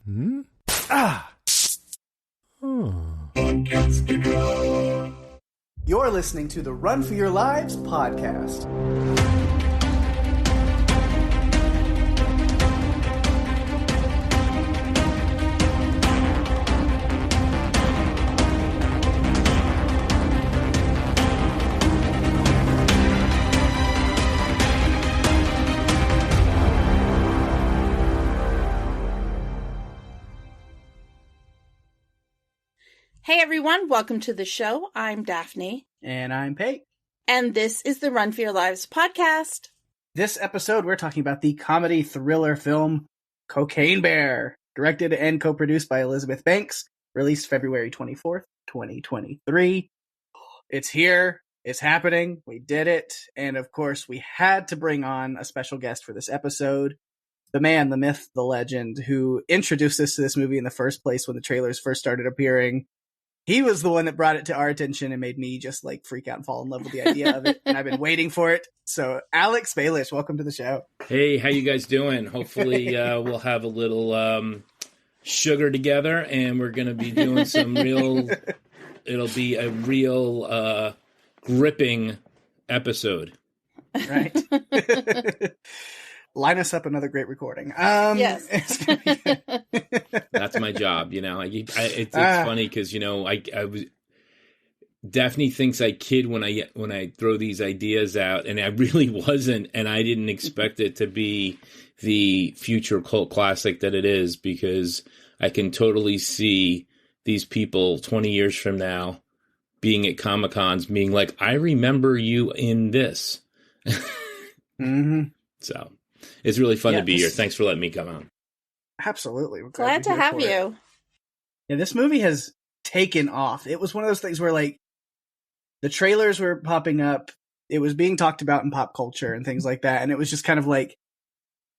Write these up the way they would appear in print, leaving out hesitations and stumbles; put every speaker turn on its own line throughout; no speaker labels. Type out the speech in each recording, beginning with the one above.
Hmm? Ah!
You're listening to the Run for Your Lives podcast.
Hey everyone, welcome to the show. I'm Daphne.
And I'm Pake.
And this is the Run for Your Lives podcast.
This episode, we're talking about the comedy thriller film Cocaine Bear, directed and co-produced by Elizabeth Banks, released February 24th, 2023. It's here. It's happening. We did it. And of course, we had to bring on a special guest for this episode. The man, the myth, the legend, who introduced us to this movie in the first place when the trailers first started appearing. He was the one that brought it to our attention and made me just like freak out and fall in love with the idea of it. And I've been waiting for it. So Alex Baelish, welcome to the show.
Hey, how you guys doing? Hopefully we'll have a little sugar together and we're going to be doing some it'll be a real gripping episode. Right.
Line us up another great recording.
Yes.
That's my job, you know. It's funny because, you know, I was Daphne thinks I kid when I throw these ideas out, and I really wasn't, and I didn't expect it to be the future cult classic that it is, because I can totally see these people 20 years from now being at Comic-Cons being like, I remember you in this.
Mm-hmm.
So it's really fun to be here. Thanks for letting me come on.
Absolutely. We're
glad to have you.
Yeah, this movie has taken off. It was one of those things where, like, the trailers were popping up. It was being talked about in pop culture and things like that. And it was just kind of, like,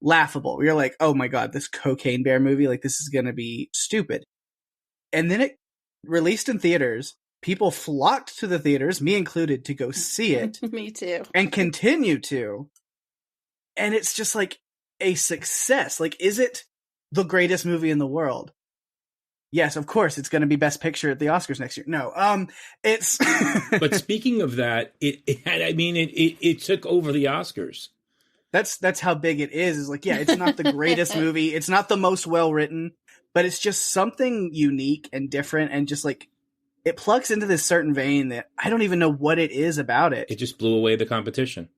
laughable. We were like, oh my God, this Cocaine Bear movie, like, this is going to be stupid. And then it released in theaters. People flocked to the theaters, me included, to go see it.
Me too.
And continue to. And it's just like a success. Like, is it the greatest movie in the world? Yes, of course, it's going to be Best Picture at the Oscars next year. No, it's.
But speaking of that, it took over the Oscars.
That's how big it is. Is like, yeah, it's not the greatest movie. It's not the most well written, but it's just something unique and different, and just like it plugs into this certain vein that I don't even know what it is about it.
It just blew away the competition.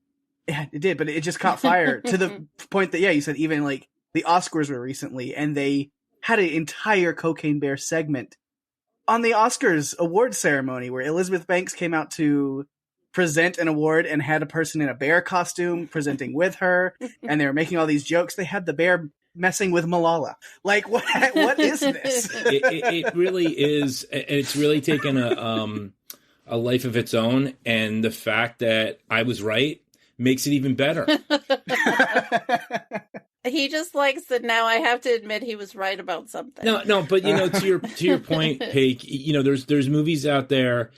Yeah, it did, but it just caught fire to the point that, yeah, you said even like the Oscars were recently, and they had an entire Cocaine Bear segment on the Oscars awards ceremony where Elizabeth Banks came out to present an award and had a person in a bear costume presenting with her, and they were making all these jokes. They had the bear messing with Malala. Like, what is this?
It really is. It's really taken a life of its own, and the fact that I was right makes it even better.
He just likes that now I have to admit he was right about something.
No, but you know, to your point, Pake, you know, there's movies out there,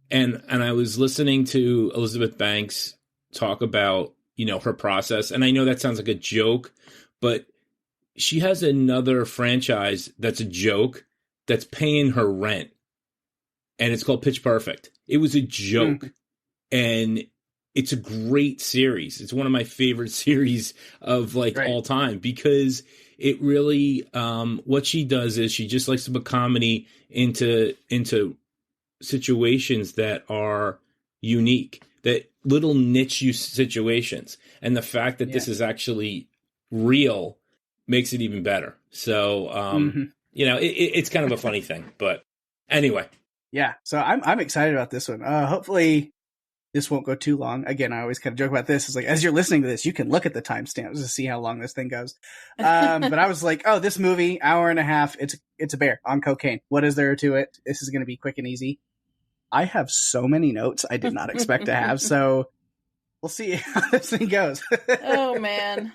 and I was listening to Elizabeth Banks talk about, you know, her process, and I know that sounds like a joke, but she has another franchise that's a joke that's paying her rent, and it's called Pitch Perfect. It was a joke, and it's a great series. It's one of my favorite series of all time, because it really, what she does is she just likes to put comedy into situations that are unique, that little niche situations. And the fact that this is actually real makes it even better. So, you know, it's kind of a funny thing, but anyway.
Yeah. So I'm excited about this one. Hopefully this won't go too long. Again, I always kind of joke about this. It's like, as you're listening to this, you can look at the timestamps to see how long this thing goes. But I was like, oh, this movie, hour and a half, it's a bear on cocaine. What is there to it? This is going to be quick and easy. I have so many notes I did not expect to have. So we'll see how this thing goes.
Oh, man.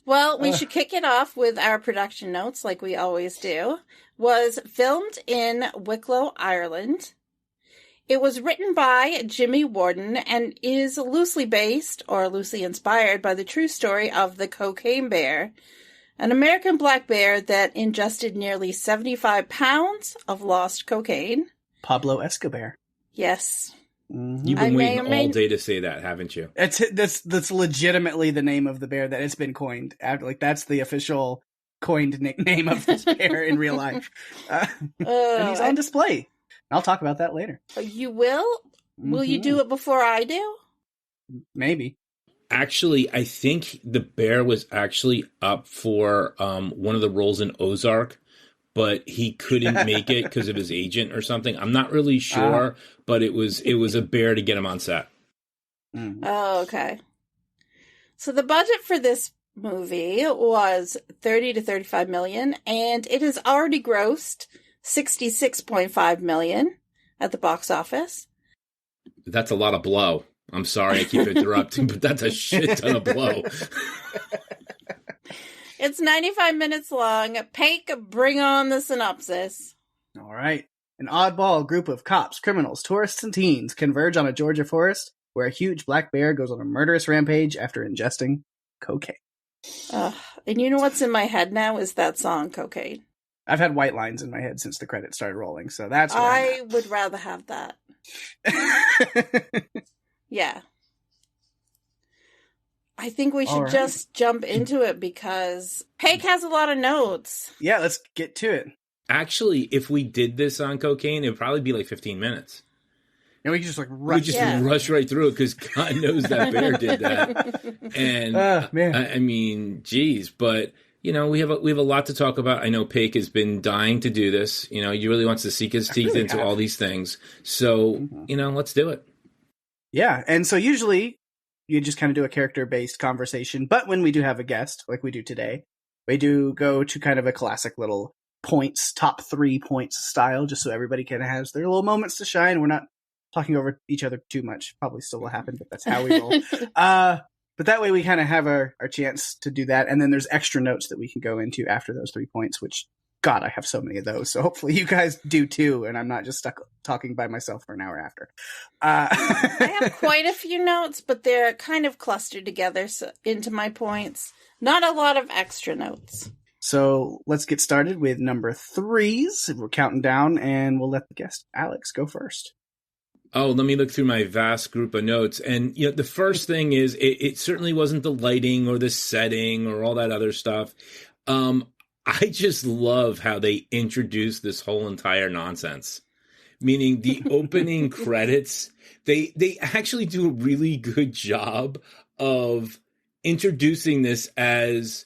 Well, we should kick it off with our production notes like we always do. Was filmed in Wicklow, Ireland. It was written by Jimmy Warden and is loosely based or loosely inspired by the true story of the Cocaine Bear, An American black bear that ingested nearly 75 pounds of lost cocaine.
Pablo Escobar.
Yes.
Mm-hmm.
You've been waiting all day to say that, haven't you?
That's legitimately the name of the bear that it's been coined. That's the official coined nickname of this bear in real life. And he's on display. I'll talk about that later.
You will? Mm-hmm. Will you do it before I do?
Maybe.
Actually, I think the bear was actually up for one of the roles in Ozark, but he couldn't make it because of his agent or something. I'm not really sure, but it was a bear to get him on set.
Mm.
Oh, okay. So the budget for this movie was 30 to 35 million, and it has already grossed 66.5 million at the box office.
That's a lot of blow. I'm sorry I keep interrupting, but that's a shit ton of blow.
It's 95 minutes long. Pake, bring on the synopsis.
All right. An oddball group of cops, criminals, tourists, and teens converge on a Georgia forest where a huge black bear goes on a murderous rampage after ingesting cocaine.
And you know what's in my head now is that song, Cocaine.
I've had white lines in my head since the credits started rolling, so that's where
I would rather have that. Yeah. I think we should just jump into it because Pake has a lot of notes.
Yeah, let's get to it.
Actually, if we did this on cocaine, it would probably be like 15 minutes.
And we could just
rush right through it because God knows that bear did that. And
man.
I mean, geez, but you know, we have a lot to talk about. I know Pake has been dying to do this. You know, he really wants to sink his teeth into all these things. So, you know, let's do it.
Yeah, and so usually you just kind of do a character-based conversation, but when we do have a guest, like we do today, we do go to kind of a classic little points, top 3 points style, just so everybody kind of has their little moments to shine. We're not talking over each other too much. Probably still will happen, but that's how we roll. But that way we kind of have our chance to do that, and then there's extra notes that we can go into after those 3 points, which, God, I have so many of those. So hopefully you guys do too, and I'm not just stuck talking by myself for an hour after.
I have quite a few notes, but they're kind of clustered together into my points. Not a lot of extra notes.
So let's get started with number 3s. We're counting down, and we'll let the guest, Alex, go first.
Oh, let me look through my vast group of notes. And, you know, the first thing is it certainly wasn't the lighting or the setting or all that other stuff. I just love how they introduced this whole entire nonsense. Meaning the opening credits, they actually do a really good job of introducing this as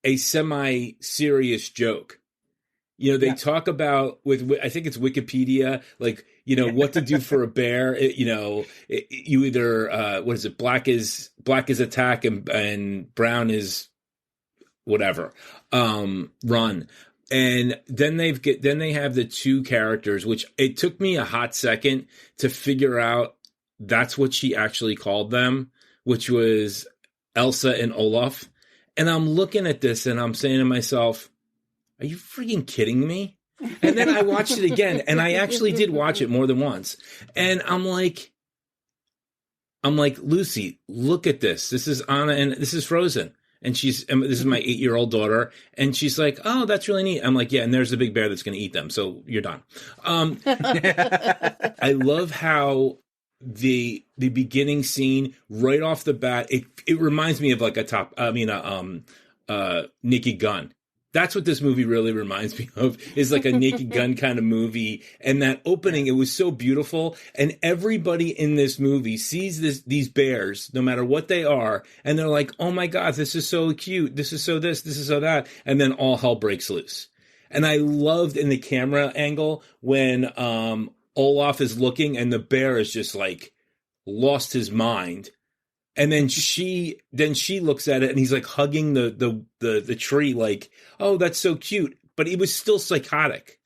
a semi-serious joke. You know, they talk about I think it's Wikipedia, like, you know, what to do for a bear. You either, what is it? Black is attack and brown is whatever, run. And then they have the 2 characters, which it took me a hot second to figure out that's what she actually called them, which was Elsa and Olaf. And I'm looking at this and I'm saying to myself, are you freaking kidding me? And then I watched it again, and I actually did watch it more than once. And I'm like, Lucy, look at this. This is Anna and this is Frozen. And this is my 8-year-old daughter. And she's like, oh, that's really neat. I'm like, yeah, and there's the big bear that's going to eat them. So you're done. I love how the beginning scene right off the bat, it reminds me of like Naked Gun. That's what this movie really reminds me of, is like a Naked Gun kind of movie. And that opening, it was so beautiful. And everybody in this movie sees these bears, no matter what they are. And they're like, oh my God, this is so cute. This is so this is so that. And then all hell breaks loose. And I loved in the camera angle when Olaf is looking and the bear is just like lost his mind. And then she looks at it and he's like hugging the tree like, oh, that's so cute. But he was still psychotic.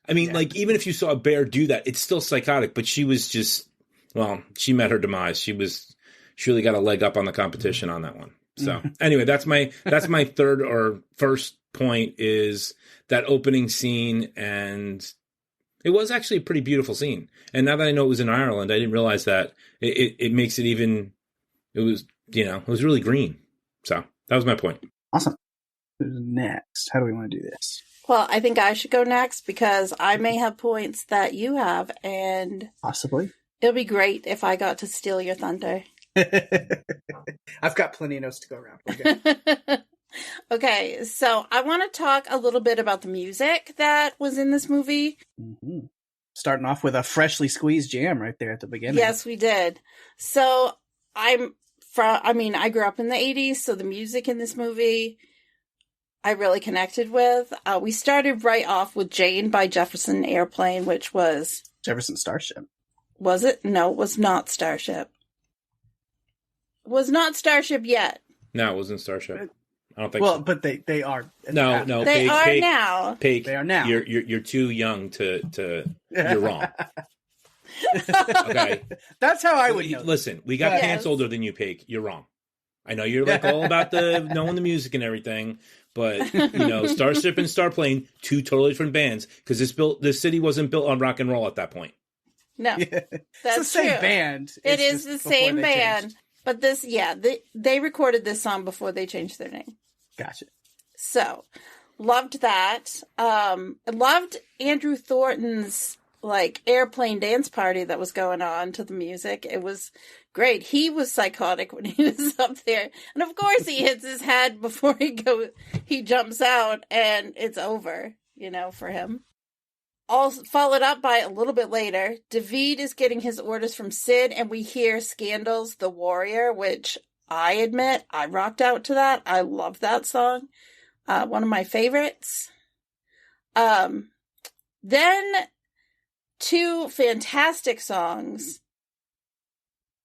I mean, like, even if you saw a bear do that, it's still psychotic. But she was just, well, she met her demise. She really got a leg up on the competition on that one. So anyway, that's my third or first point, is that opening scene. And it was actually a pretty beautiful scene. And now that I know it was in Ireland, I didn't realize that it makes it even. It was, you know, it was really green. So that was my point.
Awesome. Who's next? How do we want to do this?
Well, I think I should go next because I may have points that you have, and
Possibly.
it'll be great if I got to steal your thunder.
I've got plenty of notes to go around. Okay.
Okay, so I want to talk a little bit about the music that was in this movie.
Mm-hmm. Starting off with a freshly squeezed jam right there at the beginning.
Yes, we did. So I grew up in the 80s, so the music in this movie I really connected with. We started right off with Jane by Jefferson Airplane, which was...
Jefferson Starship.
Was it? No, it was not Starship. It was not Starship yet.
No, it wasn't Starship. I don't think
Well,
so.
but they are.
No.
They
Pake,
are
Pake,
now.
Pake,
They are now.
You're too young to you're wrong. Okay.
That's how I would know.
Listen, we got
Yes.
pants older than you, Pake. You're wrong. I know you're like all about the knowing the music and everything, but Starship and Starplane, two totally different bands, because this city wasn't built on rock and roll at that point.
No,
Yeah.
that's
It's the same
true.
band.
It
It's
is
just
the
before
same
they
band.
changed.
But this, they recorded this song before they changed their name.
Gotcha.
So, loved that. Loved Andrew Thornton's airplane dance party that was going on to the music. It was great. He was psychotic when he was up there, and of course he hits his head before he jumps out, and it's over. For him. All followed up by a little bit later, David is getting his orders from Sid, and we hear Scandal's "The Warrior," which I admit I rocked out to that. I love that song. One of my favorites. Then two fantastic songs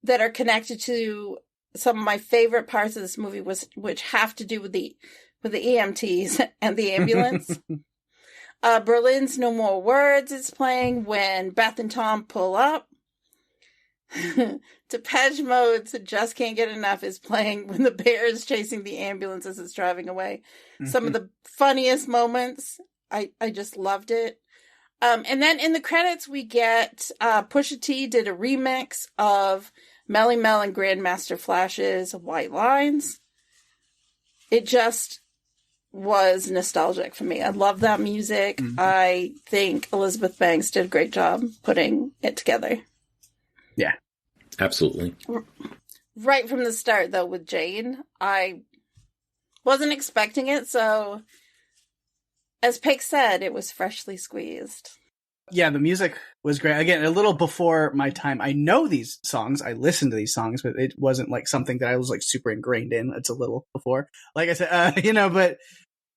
that are connected to some of my favorite parts of this movie, which have to do with the EMTs and the ambulance. Berlin's "No More Words" is playing when Beth and Tom pull up. Depeche Mode's "Just Can't Get Enough" is playing when the bear is chasing the ambulance as it's driving away. Some of the funniest moments. I just loved it. And then in the credits we get Pusha T did a remix of Melly Mel and Grandmaster Flash's "White Lines." It just was nostalgic for me. I love that music.
Mm-hmm.
I think Elizabeth Banks did a great job putting it together.
Yeah.
Absolutely.
Right from the start, though, with Jane, I wasn't expecting it, so as Pake said, it was freshly squeezed.
Yeah, the music was great. Again, a little before my time. I know these songs. I listened to these songs, but it wasn't something that I was super ingrained in. It's a little before. Like I said,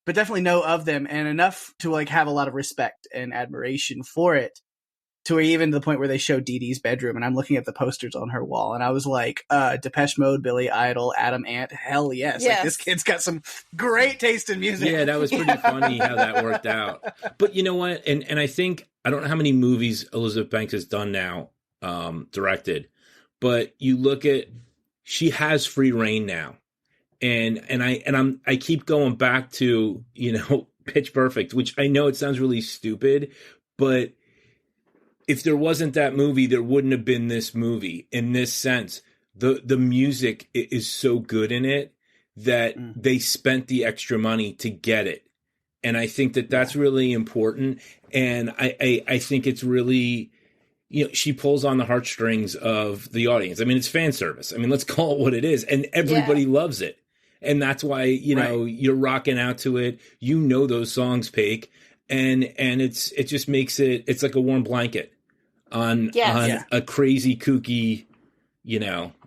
but definitely know of them, and enough to have a lot of respect and admiration for it. To even the point where they show Dee Dee's bedroom, and I'm looking at the posters on her wall, and I was like, Depeche Mode, Billy Idol, Adam Ant, hell yes.
Yes.
This kid's got some great taste in music.
Yeah, that was pretty funny how that worked out. But you know what? And I think, I don't know how many movies Elizabeth Banks has done now, directed, but you look at, she has free reign now. And I keep going back to, Pitch Perfect, which I know it sounds really stupid, but if there wasn't that movie, there wouldn't have been this movie. In this sense, the music is so good in it that they spent the extra money to get it. And I think that that's really important. And I think it's really, she pulls on the heartstrings of the audience. I mean, it's fan service. I mean, let's call it what it is. And everybody loves it. And that's why, you're rocking out to it. Those songs, Pake. And it just makes it's like a warm blanket on a crazy, kooky,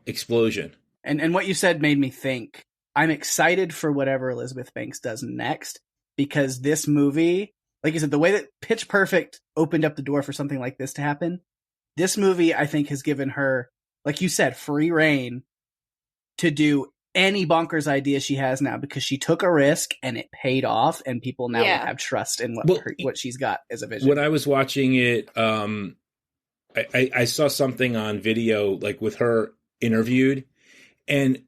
explosion.
And what you said made me think, I'm excited for whatever Elizabeth Banks does next, because this movie, like you said, the way that Pitch Perfect opened up the door for something like this to happen, this movie, I think, has given her, like you said, free reign to do any bonkers idea she has now, because she took a risk and it paid off, and people now have trust in what she's got as a vision.
When I was watching it, I saw something on video, with her interviewed, and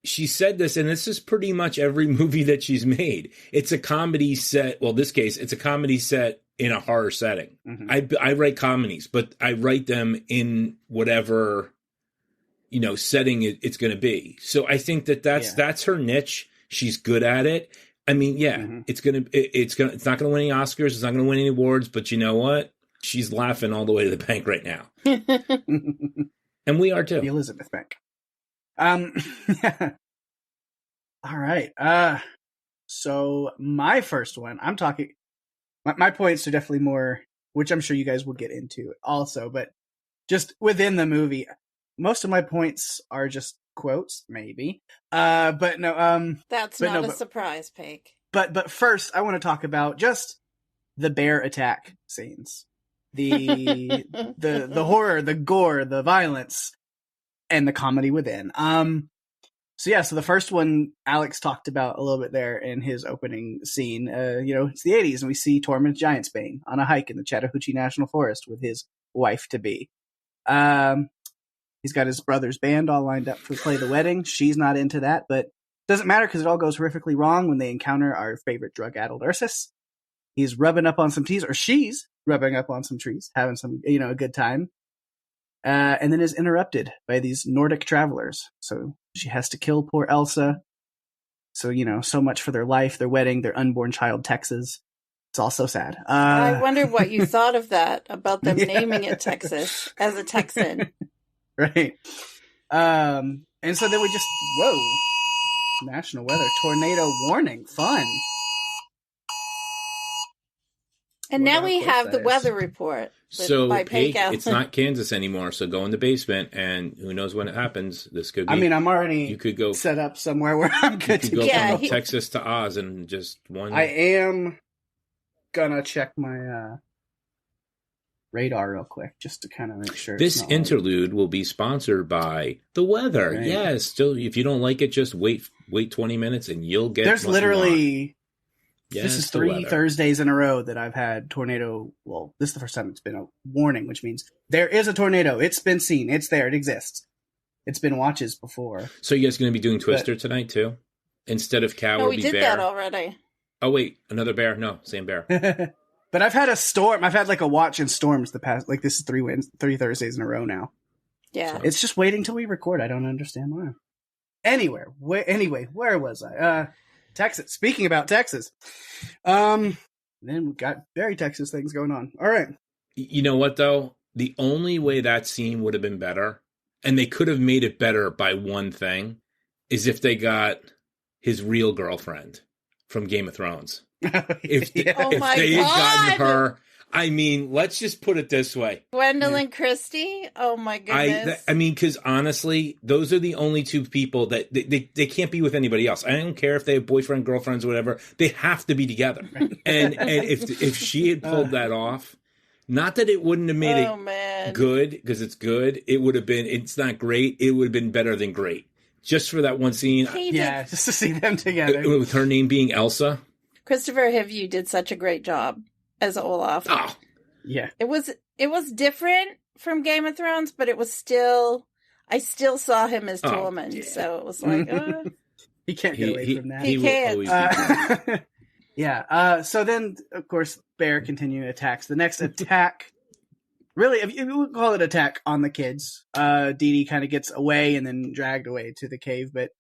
she said this, and this is pretty much every movie that she's made. It's a comedy set. Well, this case, it's a comedy set in a horror setting. Mm-hmm. I write comedies, but I write them in whatever, setting it's going to be. So I think that's her niche. She's good at it. I mean, yeah,
Mm-hmm.
it's not gonna win any Oscars. It's not gonna win any awards. But you know what? She's laughing all the way to the bank right now, and we are too.
The Elizabeth Bank. Yeah. All right. So my first one, I'm talking. My points are definitely more, which I'm sure you guys will get into also, but just within the movie, most of my points are just quotes, maybe. But no.
That's
but
not
no,
a surprise, Pake.
But first, I want to talk about just the bear attack scenes, the horror, the gore, the violence, and the comedy within. So the first one Alex talked about a little bit there in his opening scene. It's the 80s, and we see Tormund Giantsbane on a hike in the Chattahoochee National Forest with his wife to be. He's got his brother's band all lined up to play the wedding. She's not into that, but doesn't matter because it all goes horrifically wrong when they encounter our favorite drug-addled Ursus. He's rubbing up on some trees, or she's rubbing up on some trees, having some, a good time. And then is interrupted by these Nordic travelers. So she has to kill poor Elsa. So, so much for their life, their wedding, their unborn child, Texas. It's all so sad.
I wonder what you thought of that, about them naming it Texas as a Texan.
Right. And so then we just, national weather, tornado warning, fun.
And now we have the weather report.
So,
by
Pake,
Pake
it's not Kansas anymore, so go in the basement, and who knows when it happens. This could be...
I'm already
you could go,
set up somewhere where I'm good to
go.
go.
From Texas to Oz in just one...
I am gonna check my radar real quick, just to kind of make sure.
This interlude will be sponsored by the weather.
Right.
Yes, still, if you don't like it, just wait 20 minutes, and you'll get...
There's literally...
Yes,
this is 3 Thursdays in a row that I've had tornado. Well, this is the first time it's been a warning, which means there is a tornado. It's been seen. It's there. It exists. It's been watches before.
So you guys going to be doing Twister tonight too? Instead of cow or be bear?
No, we did that already.
Oh, wait. Another bear? No, same bear.
But I've had a storm. I've had like a watch in storms the past, like this is 3 Thursdays in a row now.
Yeah.
So it's just waiting till we record. I don't understand why. Anyway, where was I? Texas. Speaking about Texas, then we've got very Texas things going on. All right.
You know what though? The only way that scene would have been better, and they could have made it better by one thing, is if they got his real girlfriend from Game of Thrones. If they had gotten her, I mean, let's just put it this way:
Gwendolyn Christie. Oh my goodness!
I mean, because honestly, those are the only two people that they can't be with anybody else. I don't care if they have boyfriend, girlfriends, or whatever. They have to be together. And if she had pulled that off, not that it wouldn't have made it good, because it's good. It would have been. It's not great. It would have been better than great. Just for that one scene.
Yeah, just to see them together
with her name being Elsa.
Christopher Hivju did such a great job as Olaf.
Oh,
yeah. It was different from Game of Thrones, but it was still, I still saw him as Tormund, yeah. So it was like,
he can't get away from that.
He can't.
Yeah. So then, of course, Bear continuing attacks. The next attack, really, if you would call it attack on the kids. Dee Dee kind of gets away and then dragged away to the cave, but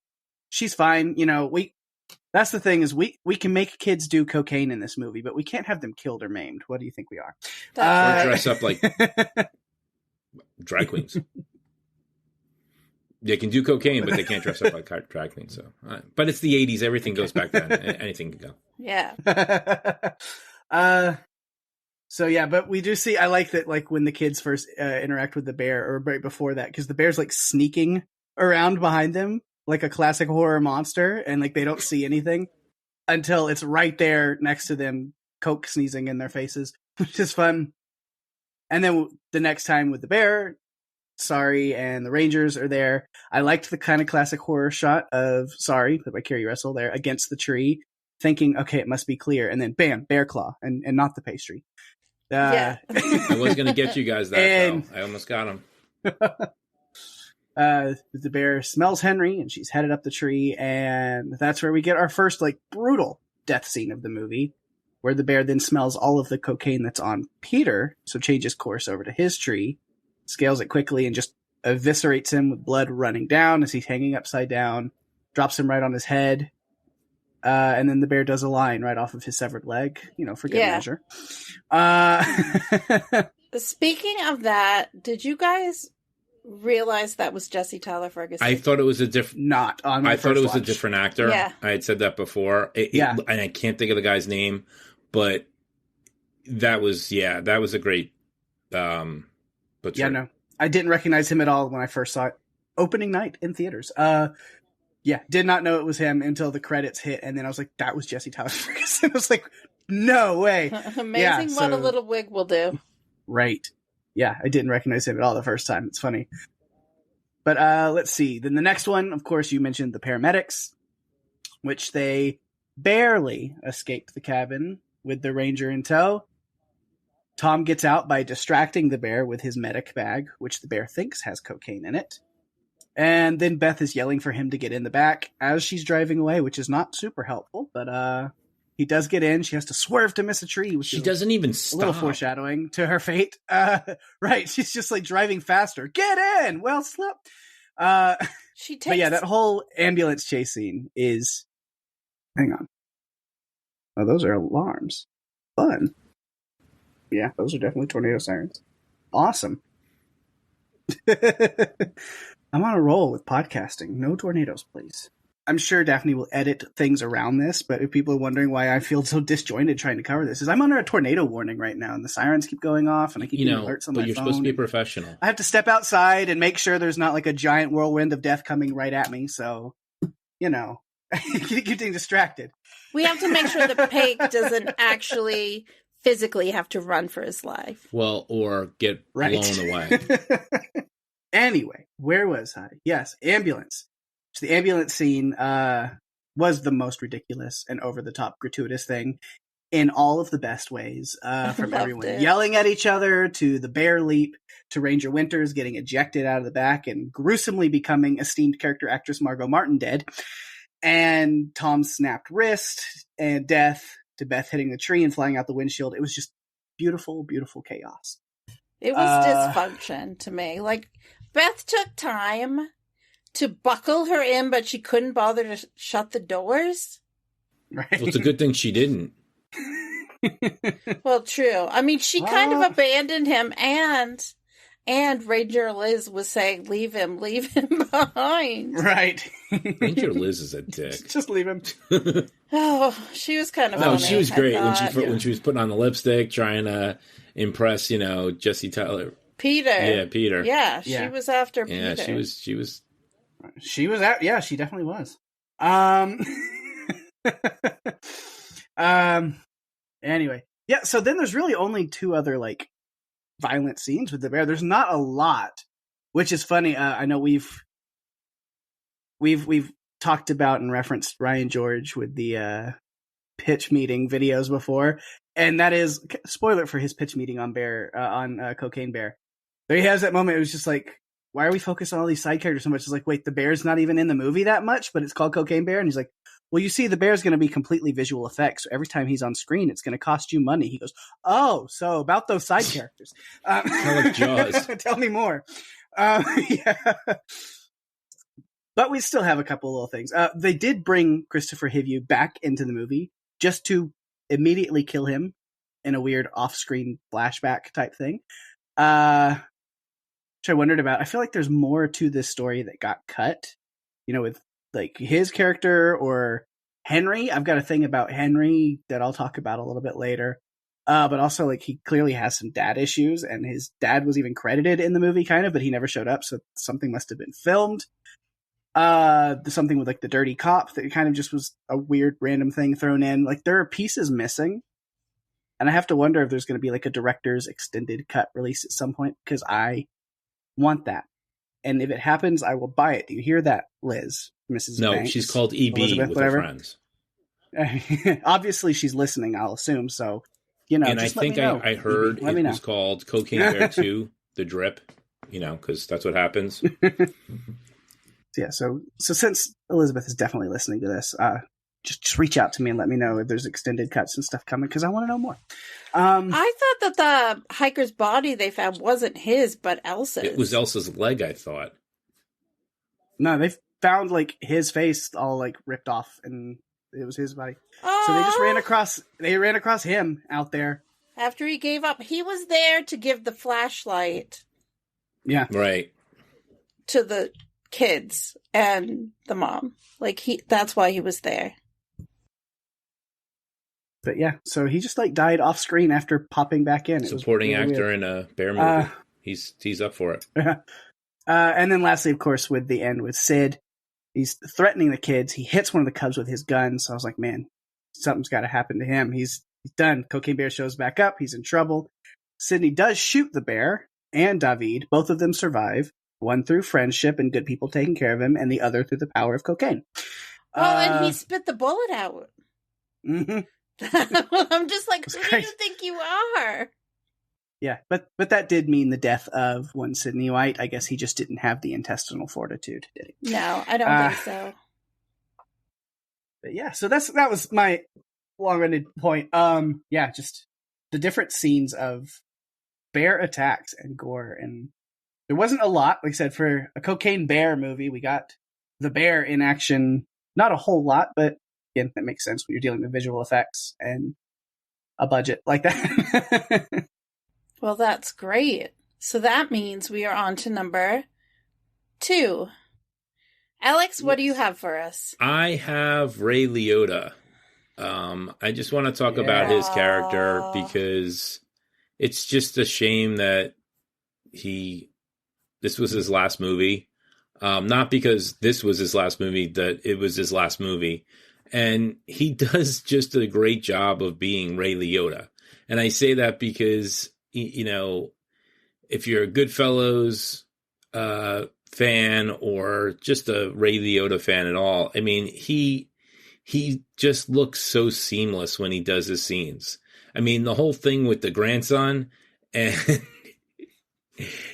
she's fine. That's the thing is we can make kids do cocaine in this movie, but we can't have them killed or maimed. What do you think we are?
Or dress up like drag queens. They can do cocaine, but they can't dress up like drag queens. So, but it's the 80s. Everything goes back then. Anything can go.
Yeah.
So yeah, but we do see. I like that. Like when the kids first interact with the bear, or right before that, because the bear's like sneaking around behind them. Like a classic horror monster, and like they don't see anything until it's right there next to them, coke sneezing in their faces, which is fun. And then the next time with the bear, Sorry and the Rangers are there. I liked the kind of classic horror shot of Sorry, played by Kerry Russell there, against the tree, thinking, okay, it must be clear, and then bam, bear claw, and not the pastry.
Yeah.
I was going to get you guys that, though. I almost got him.
The bear smells Henry, and she's headed up the tree, and that's where we get our first like brutal death scene of the movie, where the bear then smells all of the cocaine that's on Peter, so changes course over to his tree, scales it quickly, and just eviscerates him with blood running down as he's hanging upside down, drops him right on his head, And then the bear does a line right off of his severed leg, for good measure.
Speaking of that, did you guys realize that was Jesse Tyler Ferguson?
I thought it was a different.
Not on.
I thought it was a different actor.
Yeah,
I had said that before. And I can't think of the guy's name, but that was a great. Butcher.
Yeah, no, I didn't recognize him at all when I first saw it opening night in theaters. Did not know it was him until the credits hit, and then I was like, that was Jesse Tyler Ferguson. I was like, no way.
Amazing what a little wig will do.
Right. Yeah, I didn't recognize him at all the first time. It's funny. But let's see. Then the next one, of course, you mentioned the paramedics, which they barely escaped the cabin with the ranger in tow. Tom gets out by distracting the bear with his medic bag, which the bear thinks has cocaine in it. And then Beth is yelling for him to get in the back as she's driving away, which is not super helpful. But he does get in. She has to swerve to miss a tree. Which
she doesn't even stop.
A little foreshadowing to her fate. Right. She's just like driving faster. Get in! Well, slip.
She takes...
But yeah, that whole ambulance chase scene is... Hang on. Oh, those are alarms. Fun. Yeah, those are definitely tornado sirens. Awesome. I'm on a roll with podcasting. No tornadoes, please. I'm sure Daphne will edit things around this, but if people are wondering why I feel so disjointed trying to cover this, is I'm under a tornado warning right now, and the sirens keep going off, and I keep getting alerts on my phone.
But you're supposed to be professional.
I have to step outside and make sure there's not like a giant whirlwind of death coming right at me, so, getting distracted.
We have to make sure that Pake doesn't actually physically have to run for his life.
Well, or get blown away.
Anyway, where was I? Yes, ambulance. So the ambulance scene was the most ridiculous and over-the-top gratuitous thing in all of the best ways. From everyone yelling at each other, to the bear leap, to Ranger Winters getting ejected out of the back and gruesomely becoming esteemed character actress Margot Martin dead, and Tom's snapped wrist, and death, to Beth hitting the tree and flying out the windshield. It was just beautiful, beautiful chaos.
It was dysfunction to me. Like, Beth took time to buckle her in, but she couldn't bother to shut the doors.
Right.
Well, it's a good thing she didn't.
Well, true. I mean, she kind of abandoned him, and Ranger Liz was saying, leave him behind.
Right.
Ranger Liz is a dick.
Just leave him.
Oh, she was kind of
No,
funny,
she was great when she was putting on the lipstick, trying to impress, Jesse Tyler.
Peter.
Yeah, Peter.
Yeah, she was after Peter.
Yeah, she was.
She was out. Yeah, she definitely was. Anyway, yeah. So then there's really only two other like violent scenes with the bear. There's not a lot, which is funny. I know we've talked about and referenced Ryan George with the pitch meeting videos before, and that is spoiler for his pitch meeting on Cocaine Bear. There he has that moment. It was just like, why are we focusing on all these side characters so much? It's like, wait, the bear's not even in the movie that much, but it's called Cocaine Bear. And he's like, well, you see, the bear's going to be completely visual effects. So every time he's on screen, it's going to cost you money. He goes, oh, so about those side characters.
Kind of like Jaws.
Tell me more. Yeah. But we still have a couple little things. They did bring Christopher Hivju back into the movie just to immediately kill him in a weird off-screen flashback type thing. Which I wondered about. I feel like there's more to this story that got cut, with like his character or Henry. I've got a thing about Henry that I'll talk about a little bit later. But also, like, he clearly has some dad issues, and his dad was even credited in the movie, kind of, but he never showed up, so something must have been filmed. Something with like the dirty cop that kind of just was a weird random thing thrown in. Like, there are pieces missing, and I have to wonder if there's going to be like a director's extended cut release at some point, because I want that, and if it happens, I will buy it. Do you hear that, Liz? Mrs.
No,
Banks,
she's called EB
Elizabeth,
with
whatever.
her friends.
Obviously, she's listening. I'll assume so.
And I think I heard it was called Cocaine Bear 2, The Drip. Because that's what happens.
Yeah. So since Elizabeth is definitely listening to this, just reach out to me and let me know if there's extended cuts and stuff coming, because I want to know more.
I thought that the hiker's body they found wasn't his, but Elsa's.
It was Elsa's leg, I thought.
No, they found like his face all like ripped off and It was his body.
Oh,
So they just ran across him out there.
After he gave up, he was there to give the flashlight.
Yeah.
Right.
To the kids and the mom. That's why he was there.
But yeah, so he just died off screen after popping back in.
Supporting actor in a bear movie. He's up for it.
And then lastly, of course, with the end with Sid, he's threatening the kids. He hits one of the cubs with his gun. So I was like, man, something's got to happen to him. He's done. Cocaine Bear shows back up. He's in trouble. Sydney does shoot the bear and David. Both of them survive. One through friendship and good people taking care of him, and the other through the power of cocaine.
And he spit the bullet out.
Mm-hmm.
I'm just like, who do you think you are?
Yeah, but that did mean the death of one Sidney White. I guess he just didn't have the intestinal fortitude, did he?
No, I don't think so.
But yeah, so that was my long-winded point. Yeah, just the different scenes of bear attacks and gore, and there wasn't a lot. Like I said, for a Cocaine Bear movie, we got the bear in action. Not a whole lot, but again, that makes sense when you're dealing with visual effects and a budget like that.
Well, that's great. So that means we are on to number 2. Alex, what do you have for us?
I have Ray Liotta. I just want to talk about his character because it's just a shame that this was his last movie. Not because this was his last movie, that it was his last movie. And he does just a great job of being Ray Liotta. And I say that because, you know, if you're a Goodfellas fan or just a Ray Liotta fan at all, I mean, he just looks so seamless when he does his scenes. I mean, the whole thing with the grandson and...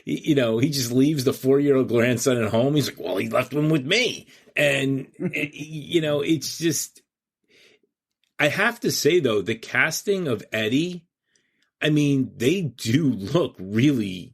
You know, he just leaves the 4-year-old grandson at home. He's like, well, he left him with me. And, you know, it's just, I have to say, though, the casting of Eddie, I mean, they do look really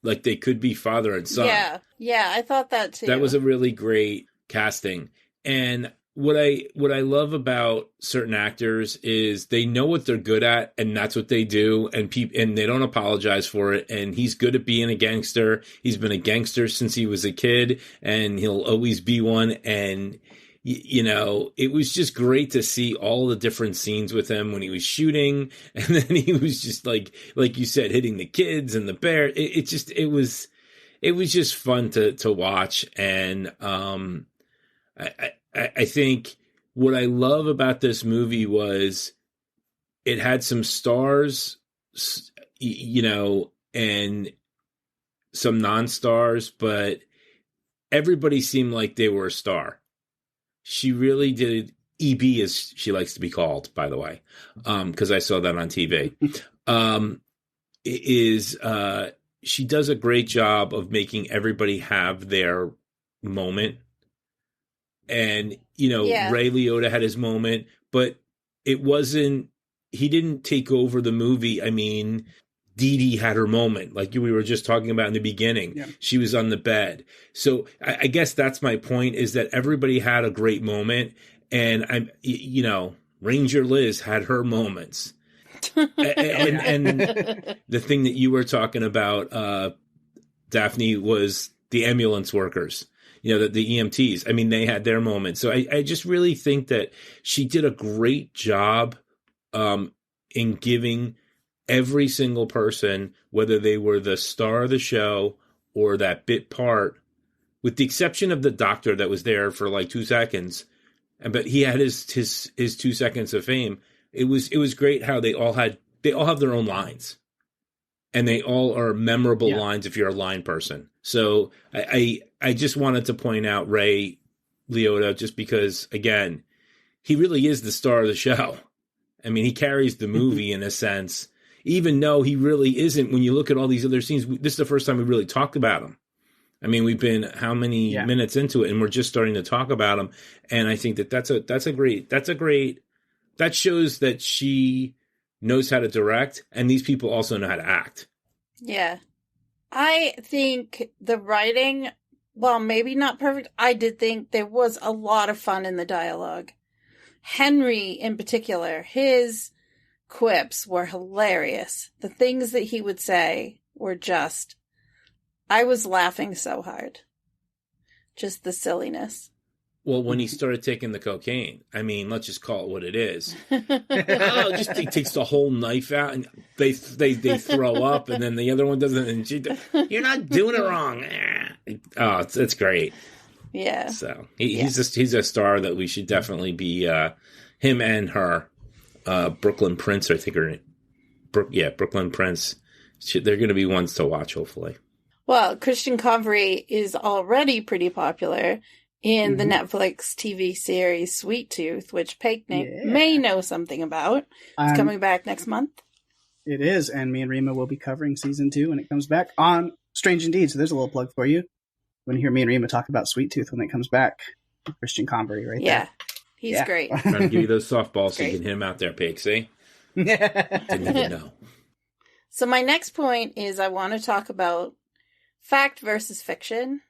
like they could be father and son.
Yeah, I thought that too.
That was a really great casting. And what I love about certain actors is they know what they're good at, and that's what they do, and they don't apologize for it. And he's good at being a gangster. He's been a gangster since he was a kid, and he'll always be one. And you know, it was just great to see all the different scenes with him when he was shooting, and then he was just like you said, hitting the kids and the bear. It was just fun to watch, and I think what I love about this movie was it had some stars, you know, and some non-stars, but everybody seemed like they were a star. She really did. EB, as she likes to be called, by the way, because I saw that on TV. She does a great job of making everybody have their moment. And, you know, Ray Liotta had his moment, but he didn't take over the movie. I mean, Dee Dee had her moment, like we were just talking about in the beginning. Yeah. She was on the bed. So I guess that's my point, is that everybody had a great moment. And you know, Ranger Liz had her moments. and the thing that you were talking about, Daphne, was the ambulance workers. You know, the EMTs, I mean, they had their moments. So I just really think that she did a great job in giving every single person, whether they were the star of the show or that bit part, with the exception of the doctor that was there for like 2 seconds, but he had his 2 seconds of fame. It was great how they all have their own lines. And they all are memorable lines if you're a line person. So I just wanted to point out Ray Liotta, just because, again, he really is the star of the show. I mean, he carries the movie in a sense, even though he really isn't. When you look at all these other scenes, this is the first time we really talked about him. I mean, we've been how many minutes into it, and we're just starting to talk about him. And I think that shows that she knows how to direct, and these people also know how to act.
Yeah. I think the writing, well, maybe not perfect. I did think there was a lot of fun in the dialogue. Henry in particular, his quips were hilarious. The things that he would say were just, I was laughing so hard. Just the silliness.
Well, when he started taking the cocaine, I mean, let's just call it what it is. He takes the whole knife out, and they throw up, and then the other one doesn't. And you're not doing it wrong. Oh, it's great.
Yeah.
So he's a star that we should definitely be. Him and her, Brooklyn Prince, I think her. Brooklyn Prince. They're going to be ones to watch, hopefully.
Well, Christian Convery is already pretty popular in the Netflix TV series Sweet Tooth, which Pake may know something about. It's coming back next month. It
is, and me and Rima will be covering season 2 when it comes back on Strange Indeed. So there's a little plug for you. When you hear me and Rima talk about Sweet Tooth when it comes back, Christian Convery there.
Yeah, he's great.
I'm trying to give you those softballs so you can hit him out there, Pake, see? Didn't even know.
So my next point is I want to talk about fact versus fiction.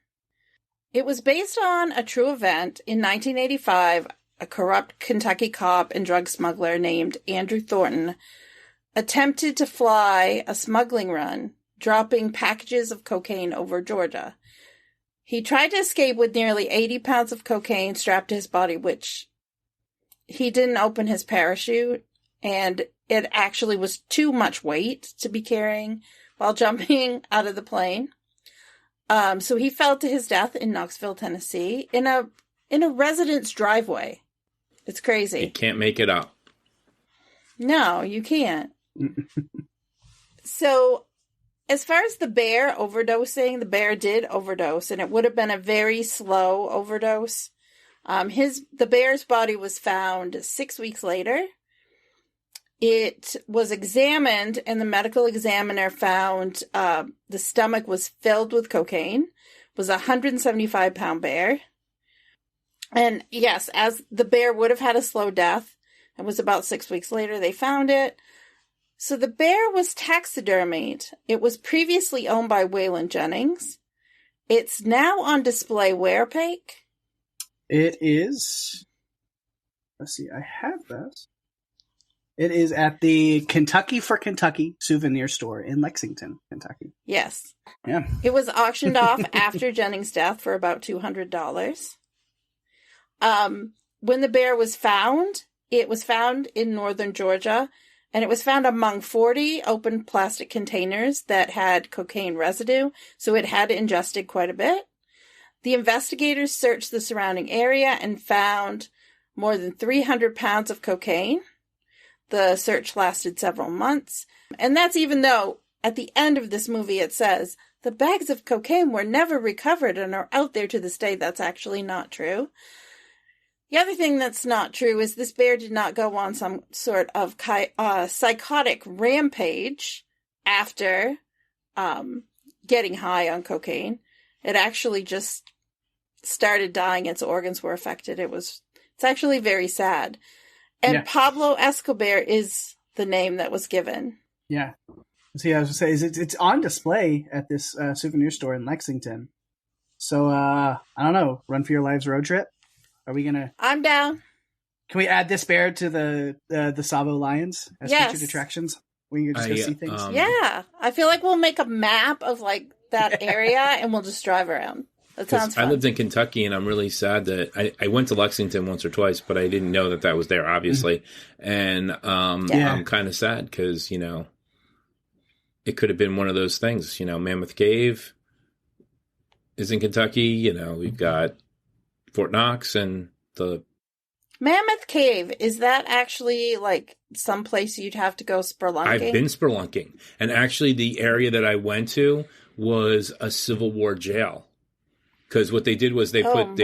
It was based on a true event. In 1985, a corrupt Kentucky cop and drug smuggler named Andrew Thornton attempted to fly a smuggling run, dropping packages of cocaine over Georgia. He tried to escape with nearly 80 pounds of cocaine strapped to his body, which he didn't open his parachute, and it actually was too much weight to be carrying while jumping out of the plane. So he fell to his death in Knoxville, Tennessee, in a resident's driveway. It's crazy.
You can't make it up.
No, you can't. So, as far as the bear overdosing, the bear did overdose, and it would have been a very slow overdose. The bear's body was found 6 weeks later. It was examined, and the medical examiner found the stomach was filled with cocaine. It was a 175-pound bear. And yes, as the bear would have had a slow death, it was about 6 weeks later they found it. So the bear was taxidermied. It was previously owned by Waylon Jennings. It's now on display where, Pake?
It is. Let's see, I have this. It is at the Kentucky for Kentucky souvenir store in Lexington, Kentucky.
Yes.
Yeah.
It was auctioned off after Jennings' death for about $200. When the bear was found, it was found in northern Georgia, and it was found among 40 open plastic containers that had cocaine residue, so it had ingested quite a bit. The investigators searched the surrounding area and found more than 300 pounds of cocaine. The search lasted several months, and that's even though at the end of this movie it says the bags of cocaine were never recovered and are out there to this day. That's actually not true. The other thing that's not true is this bear did not go on some sort of psychotic rampage after getting high on cocaine. It actually just started dying. Its organs were affected. It's actually very sad. And Pablo Escobar is the name that was given.
Yeah. See, I was going to say, it's on display at this souvenir store in Lexington. So, I don't know, Run for Your Lives road trip? Are we going to...
I'm down.
Can we add this bear to the Savo Lions as featured attractions? We can just go see things?
Yeah. I feel like we'll make a map of, like, that area, and we'll just drive around. That sounds fun.
I lived in Kentucky, and I'm really sad that I went to Lexington once or twice, but I didn't know that was there, obviously. And I'm kind of sad because, it could have been one of those things. Mammoth Cave is in Kentucky. We've got Fort Knox and the...
Mammoth Cave, is that actually, like, someplace you'd have to go spelunking?
I've been spelunking. And actually, the area that I went to was a Civil War jail. Because what they did was they put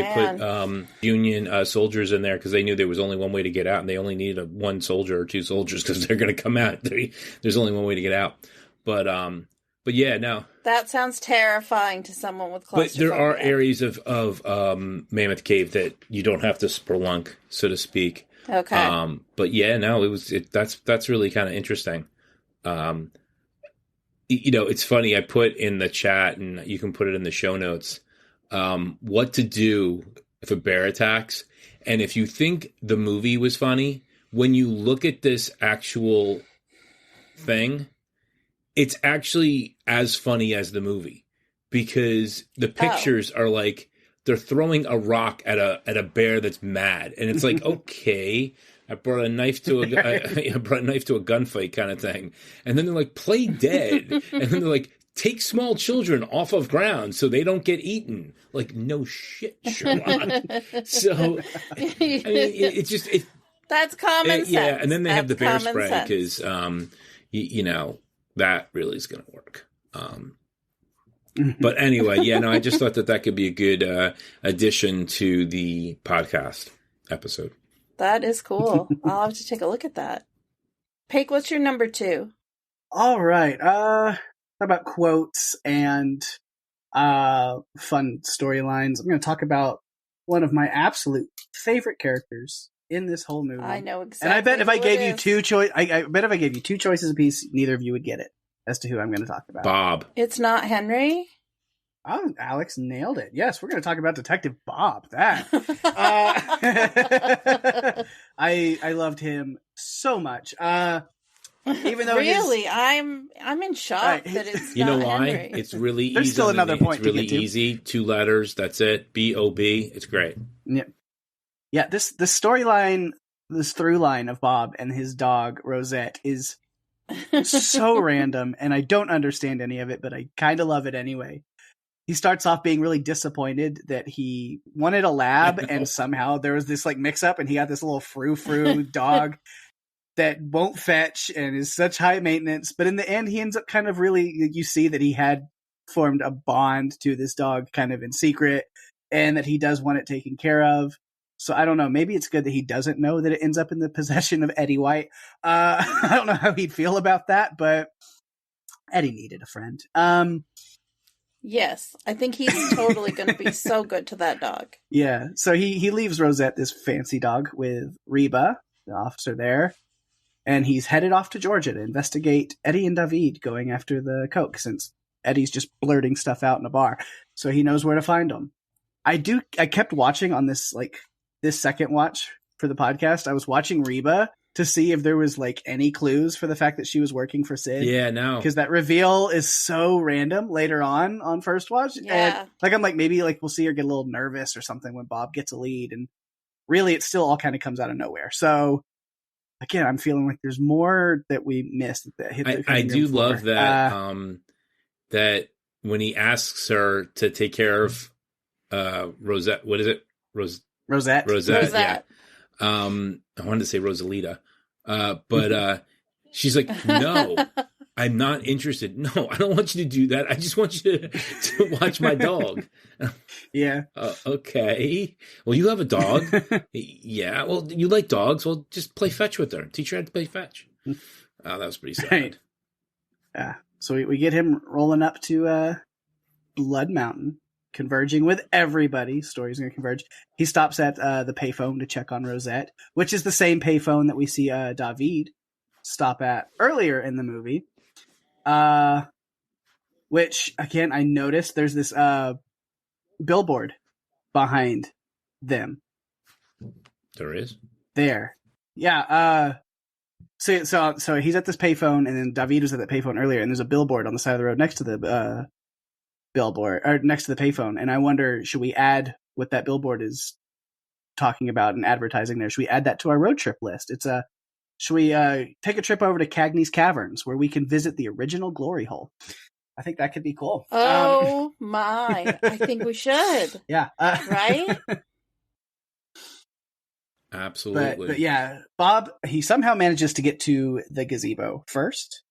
Union soldiers in there because they knew there was only one way to get out, and they only needed one soldier or two soldiers because they're going to come out. There's only one way to get out. But yeah, no.
That sounds terrifying to someone with claustrophobia.
But there are areas of Mammoth Cave that you don't have to spelunk, so to speak.
Okay.
But yeah, no, that's really kind of interesting. It's funny. I put in the chat, and you can put it in the show notes. What to do if a bear attacks, And if you think the movie was funny, when you look at this actual thing, it's actually as funny as the movie, because the pictures are like they're throwing a rock at a bear that's mad, and it's like, okay, I brought a knife to I brought a knife to a gunfight kind of thing, and then they're like, play dead, and then they're like, take small children off of ground so they don't get eaten. Like, no shit, Sherlock. So I mean, it's just
that's common sense.
Yeah, and then they have the bear spray because that really is going to work. But anyway, I just thought that could be a good addition to the podcast episode.
That is cool. I'll have to take a look at that. Pake, what's your number 2?
All right. How about quotes and fun storylines? I'm going to talk about one of my absolute favorite characters in this whole movie.
I know exactly.
And I bet if I gave you two choices apiece, neither of you would get it as to who I'm going to talk about.
Bob.
It's not Henry.
Oh, Alex nailed it. Yes, we're going to talk about Detective Bob. That I loved him so much. Even though
really, I'm in shock that it's
you know
not
why
Henry.
It's really easy.
There's still another point.
It's really
to get to.
easy. 2 letters. That's it. B-O-B. It's great.
Yeah. This storyline, this through line of Bob and his dog Rosette is so random, and I don't understand any of it, but I kind of love it anyway. He starts off being really disappointed that he wanted a lab, and somehow there was this like mix up, and he got this little frou-frou dog that won't fetch and is such high maintenance. But in the end, he ends up kind of really, you see that he had formed a bond to this dog kind of in secret, and that he does want it taken care of. So I don't know. Maybe it's good that he doesn't know that it ends up in the possession of Eddie White. I don't know how he'd feel about that, but Eddie needed a friend.
Yes, I think he's totally going to be so good to that dog.
Yeah, so he leaves Rosette, this fancy dog, with Reba, the officer there, and he's headed off to Georgia to investigate Eddie and David going after the coke, since Eddie's just blurting stuff out in a bar, so he knows where to find them. I kept watching on this second watch for the podcast. I was watching Reba to see if there was like any clues for the fact that she was working for Sid.
Yeah, no.
Because that reveal is so random later on first watch.
Yeah.
And like, I'm like, maybe like we'll see her get a little nervous or something when Bob gets a lead. And really, it still all kind of comes out of nowhere. So again, I'm feeling like there's more that we missed.
I do love that, that when he asks her to take care of Rosette, what is it?
Rosette.
Yeah. I wanted to say Rosalita, but she's like, no, I'm not interested. No, I don't want you to do that. I just want you to watch my dog.
Yeah.
Okay. Well, you have a dog. Yeah. Well, you like dogs. Well, just play fetch with her. Teach her how to play fetch. Oh, that was pretty sad.
Right. Yeah. So we get him rolling up to Blood Mountain, converging with everybody. Story's going to converge. He stops at the payphone to check on Rosette, which is the same payphone that we see David stop at earlier in the movie. Which, again, I noticed there's this billboard behind them.
There is?
There. Yeah. So he's at this payphone, and then David was at that payphone earlier, and there's a billboard on the side of the road next to the billboard, or next to the payphone. And I wonder, should we add what that billboard is talking about and advertising there? Should we add that to our road trip list? Should we take a trip over to Cagney's Caverns, where we can visit the original glory hole? I think that could be cool.
Oh my. I think we should.
Yeah.
Right?
Absolutely.
But yeah, Bob, he somehow manages to get to the gazebo first,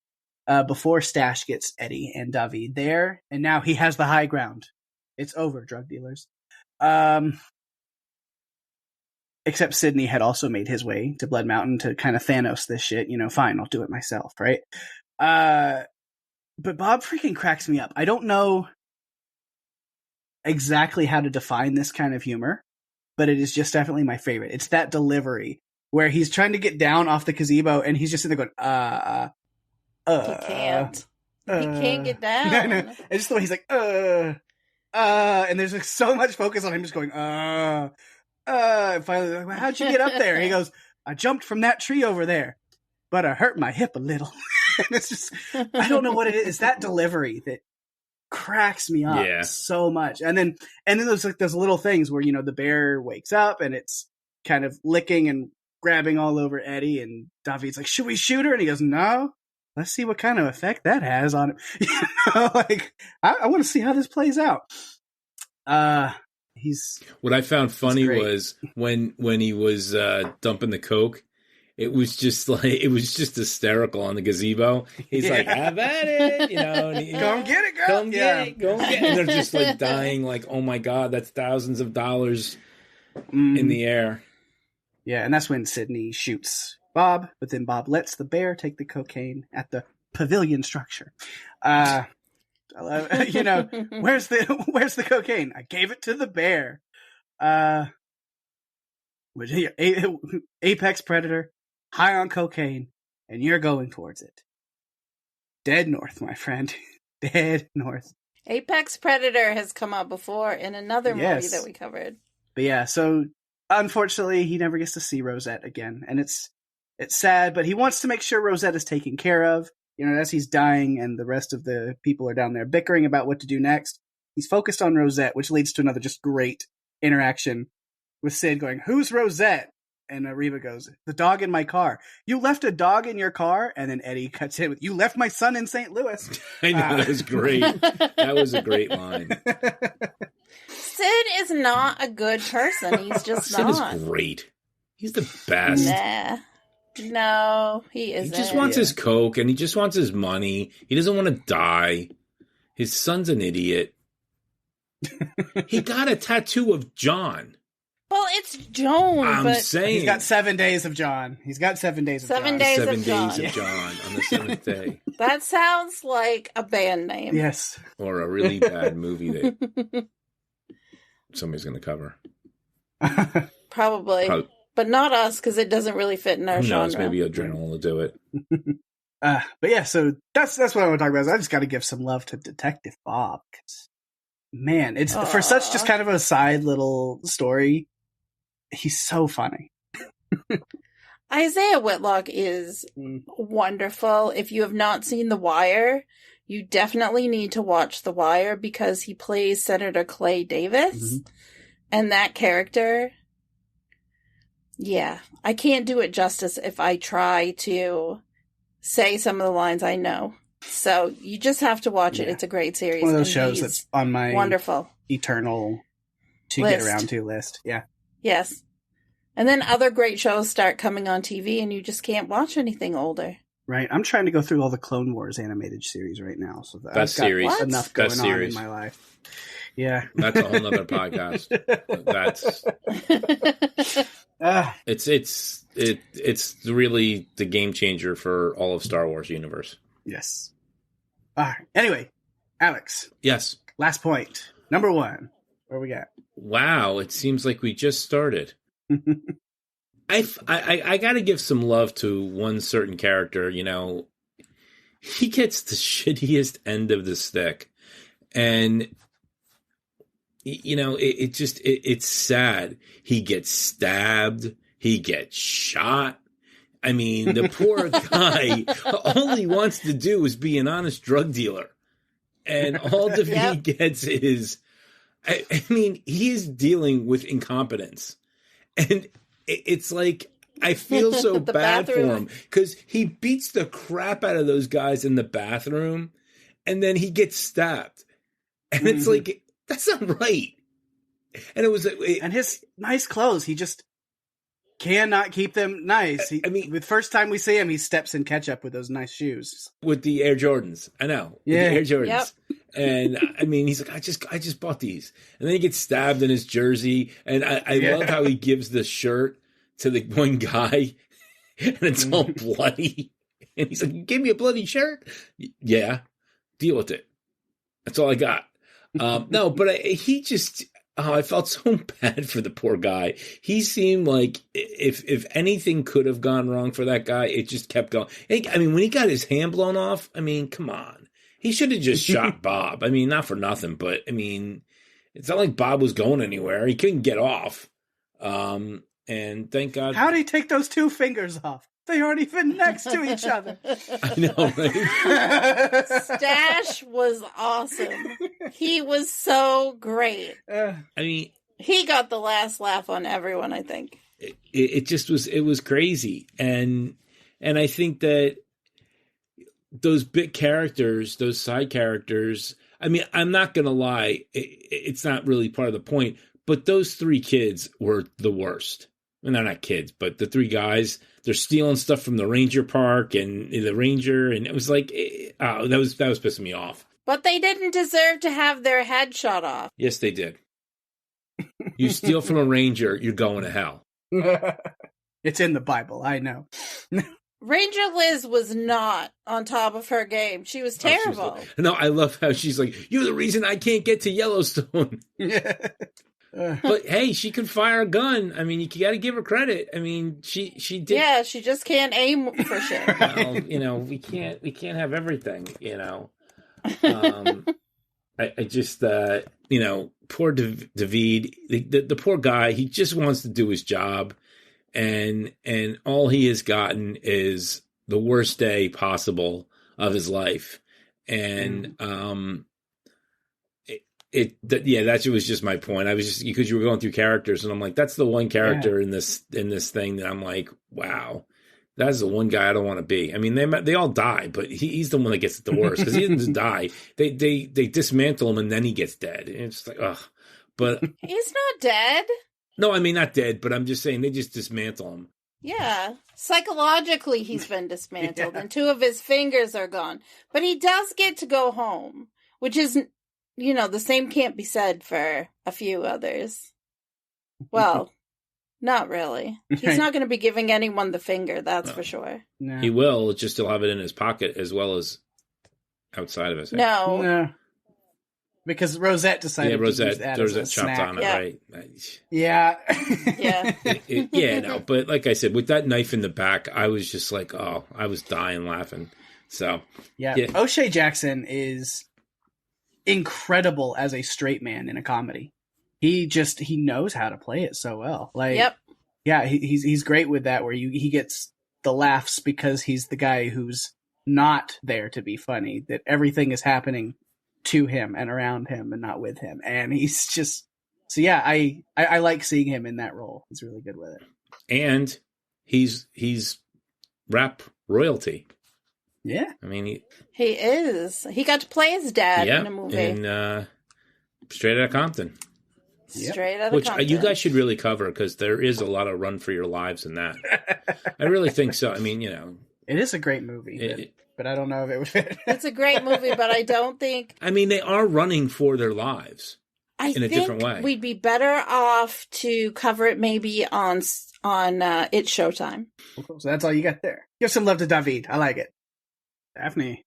before Stash gets Eddie and David there, and now he has the high ground. It's over, drug dealers. Except Sidney had also made his way to Blood Mountain to kind of Thanos this shit. Fine, I'll do it myself, right? But Bob freaking cracks me up. I don't know exactly how to define this kind of humor, but it is just definitely my favorite. It's that delivery where he's trying to get down off the gazebo, and he's just sitting there going,
he can't. He can't get down.
No. It's just the way he's like, and there's like so much focus on him just going, Finally, how'd you get up there? He goes, I jumped from that tree over there, but I hurt my hip a little. And it's just, I don't know what it is. It's that delivery that cracks me up so much. And then there's like those little things where, you know, the bear wakes up and it's kind of licking and grabbing all over Eddie, and David's like, should we shoot her? And he goes, no, let's see what kind of effect that has on him. You know, like, I want to see how this plays out.
What I found funny was when he was dumping the coke, it was just hysterical on the gazebo. He's like, have at it, you know. And
come get it, girl.
Come get it. And they're just like dying, like, oh my God, that's thousands of dollars in the air.
Yeah, and that's when Sydney shoots Bob, but then Bob lets the bear take the cocaine at the pavilion structure. You know, where's the cocaine? I gave it to the bear. Apex predator, high on cocaine, and you're going towards it. Dead north, my friend. Dead north.
Apex Predator has come up before in another movie that we covered.
But yeah, so unfortunately, he never gets to see Rosette again, and it's sad. But he wants to make sure Rosette is taken care of. You know, as he's dying, and the rest of the people are down there bickering about what to do next. He's focused on Rosette, which leads to another just great interaction with Sid going, "Who's Rosette?" And Reva goes, "The dog in my car." You left a dog in your car? And then Eddie cuts in with, "You left my son in St. Louis."
I know, that was great. That was a great line.
Sid is not a good person. He's just
Sid
not.
Sid is great. He's the best.
Nah. No, he isn't.
He just wants his coke, and he just wants his money. He doesn't want to die. His son's an idiot. He got a tattoo of John.
Well, it's Joan.
I'm saying
he's got 7 days of John. He's got 7 days of John.
7 days
7
of John.
days of John on the seventh day.
That sounds like a band name.
Yes.
Or a really bad movie that somebody's going to cover.
Probably. But not us, because it doesn't really fit in our genre.
No, maybe Adrenaline will do it.
But yeah, so that's what I want to talk about. I just got to give some love to Detective Bob. Man, it's for such just kind of a side little story. He's so funny.
Isaiah Whitlock is wonderful. If you have not seen The Wire, you definitely need to watch The Wire, because he plays Senator Clay Davis. Mm-hmm. And that character, yeah, I can't do it justice if I try to say some of the lines I know. So you just have to watch it. It's a great series.
One of those shows that's on my
wonderful
eternal to get around to list. Yeah.
Yes. And then other great shows start coming on TV, and you just can't watch anything older.
Right. I'm trying to go through all the Clone Wars animated series right now. So
I've got
enough going on in my life. Yeah.
That's a whole nother podcast. It's really the game changer for all of Star Wars universe.
Yes. All right. Anyway, Alex.
Yes.
Last point. Number 1. Where we got?
Wow. It seems like we just started. I got to give some love to one certain character. You know, he gets the shittiest end of the stick, and you know, it's sad. He gets stabbed. He gets shot. I mean, the poor guy, all he wants to do is be an honest drug dealer. And all he gets is, I mean, he is dealing with incompetence. And it's like, I feel so bad for him, because he beats the crap out of those guys in the bathroom, and then he gets stabbed. And it's like, that's not right. And it was,
and his nice clothes, he just cannot keep them nice. The first time we see him, he steps in ketchup with those nice shoes.
With the Air Jordans. I know.
Yeah.
With the Air Jordans. Yep. And I mean, he's like, I just bought these. And then he gets stabbed in his jersey. And I love how he gives the shirt to the one guy, and it's all bloody. And he's like, "You gave me a bloody shirt?" Yeah. Deal with it. That's all I got. No, but he just, I felt so bad for the poor guy. He seemed like if anything could have gone wrong for that guy, it just kept going. I mean, when he got his hand blown off, I mean, come on. He should have just shot Bob. I mean, not for nothing, but I mean, it's not like Bob was going anywhere. He couldn't get off. And thank God.
How'd he take those 2 fingers off? They aren't even next to each other.
I know, right?
Stash was awesome. He was so great.
I mean,
he got the last laugh on everyone, I think.
It just was, it was crazy. And I think that those big characters, those side characters, I mean, I'm not going to lie, it's not really part of the point, but those 3 kids were the worst. And they're not kids, but the 3 guys, they're stealing stuff from the ranger park and the ranger. And it was like, that was pissing me off.
But they didn't deserve to have their head shot off.
Yes, they did. You steal from a ranger, you're going to hell.
It's in the Bible, I know.
Ranger Liz was not on top of her game. She was terrible.
No, I love how she's like, you're the reason I can't get to Yellowstone. But hey, she can fire a gun. I mean, you got to give her credit. I mean, she did.
Yeah, she just can't aim for shit.
Well, we can't have everything. I just poor David, the poor guy. He just wants to do his job, and all he has gotten is the worst day possible of his life, and that was just my point. I was just, because you were going through characters, and I'm like, that's the one character in this thing that I'm like, wow, that's the one guy I don't want to be. I mean, they all die, but he's the one that gets it the worst, because he doesn't just die. They dismantle him, and then he gets dead. And it's like, ugh. But
he's not dead.
No, I mean, not dead, but I'm just saying they just dismantle him.
Yeah, psychologically he's been dismantled, and 2 of his fingers are gone. But he does get to go home, which is, the same can't be said for a few others. Well, not really. He's not going to be giving anyone the finger, that's for sure.
No.
He will, it's just he'll have it in his pocket as well as outside of his head.
No. Because Rosette decided to use that as a
chopped
snack.
on it, right?
Yeah.
Yeah.
No, but like I said, with that knife in the back, I was just like, oh, I was dying laughing. So,
yeah. O'Shea Jackson is incredible as a straight man in a comedy. He knows how to play it so well. Like,
yep.
Yeah, he's great with that, where he gets the laughs because he's the guy who's not there to be funny, that everything is happening to him and around him and not with him. And he's just, so yeah, I like seeing him in that role. He's really good with it. And
he's rap royalty.
Yeah.
I mean,
he is. He got to play his dad in a movie.
In Straight Outta Compton.
Straight Outta Compton.
Which you guys should really cover, because there is a lot of run for your lives in that. I really think so. I mean,
it is a great movie. But I don't know if it would fit.
It's a great movie, but I don't think...
I mean, they are running for their lives in a different way.
We'd be better off to cover it maybe on It's Showtime.
Cool. So that's all you got there. Give some love to David. I like it. Daphne,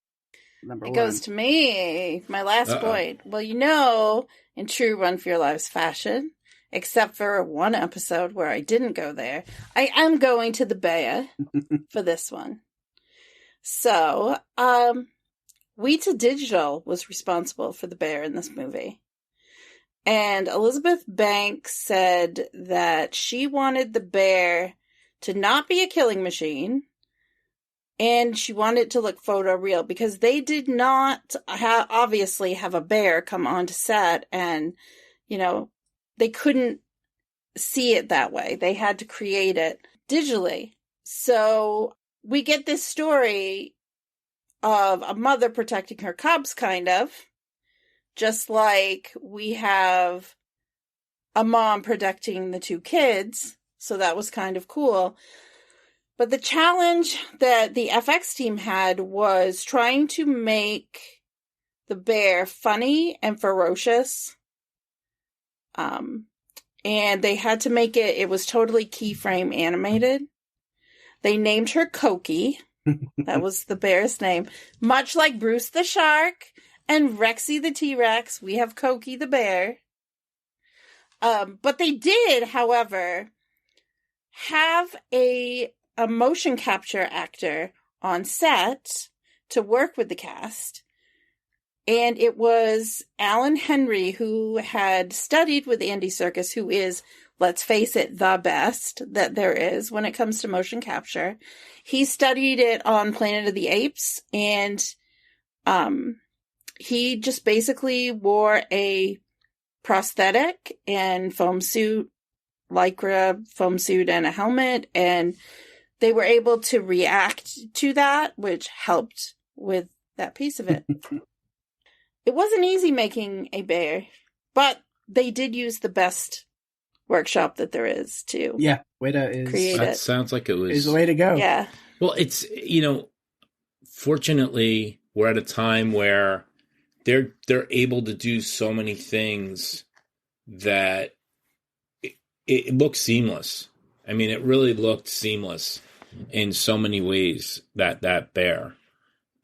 number 1.
It goes to me, my last point. Well, in true Run for Your Lives fashion, except for one episode where I didn't go there, I am going to the Bay for this one. So, Weta Digital was responsible for the bear in this movie. And Elizabeth Banks said that she wanted the bear to not be a killing machine, and she wanted it to look photoreal, because they did not obviously have a bear come onto set, and, they couldn't see it that way. They had to create it digitally. So we get this story of a mother protecting her cubs, kind of, just like we have a mom protecting the 2 kids. So that was kind of cool. But the challenge that the FX team had was trying to make the bear funny and ferocious. And they had to make it was totally keyframe animated. They named her Cokie. That was the bear's name. Much like Bruce the Shark and Rexy the T-Rex, we have Cokie the bear. But they did, however, have a motion capture actor on set to work with the cast. And it was Alan Henry, who had studied with Andy Serkis, who is let's face it, the best that there is when it comes to motion capture. He studied it on Planet of the Apes, and he just basically wore a prosthetic and foam suit, lycra foam suit, and a helmet, and they were able to react to that, which helped with that piece of it. It wasn't easy making a bear, but they did use the best workshop that there is to
create
that
it.
Sounds like it was
is the way to go.
Yeah.
Well, it's, fortunately we're at a time where they're able to do so many things that it looks seamless. I mean, it really looked seamless in so many ways, that bear.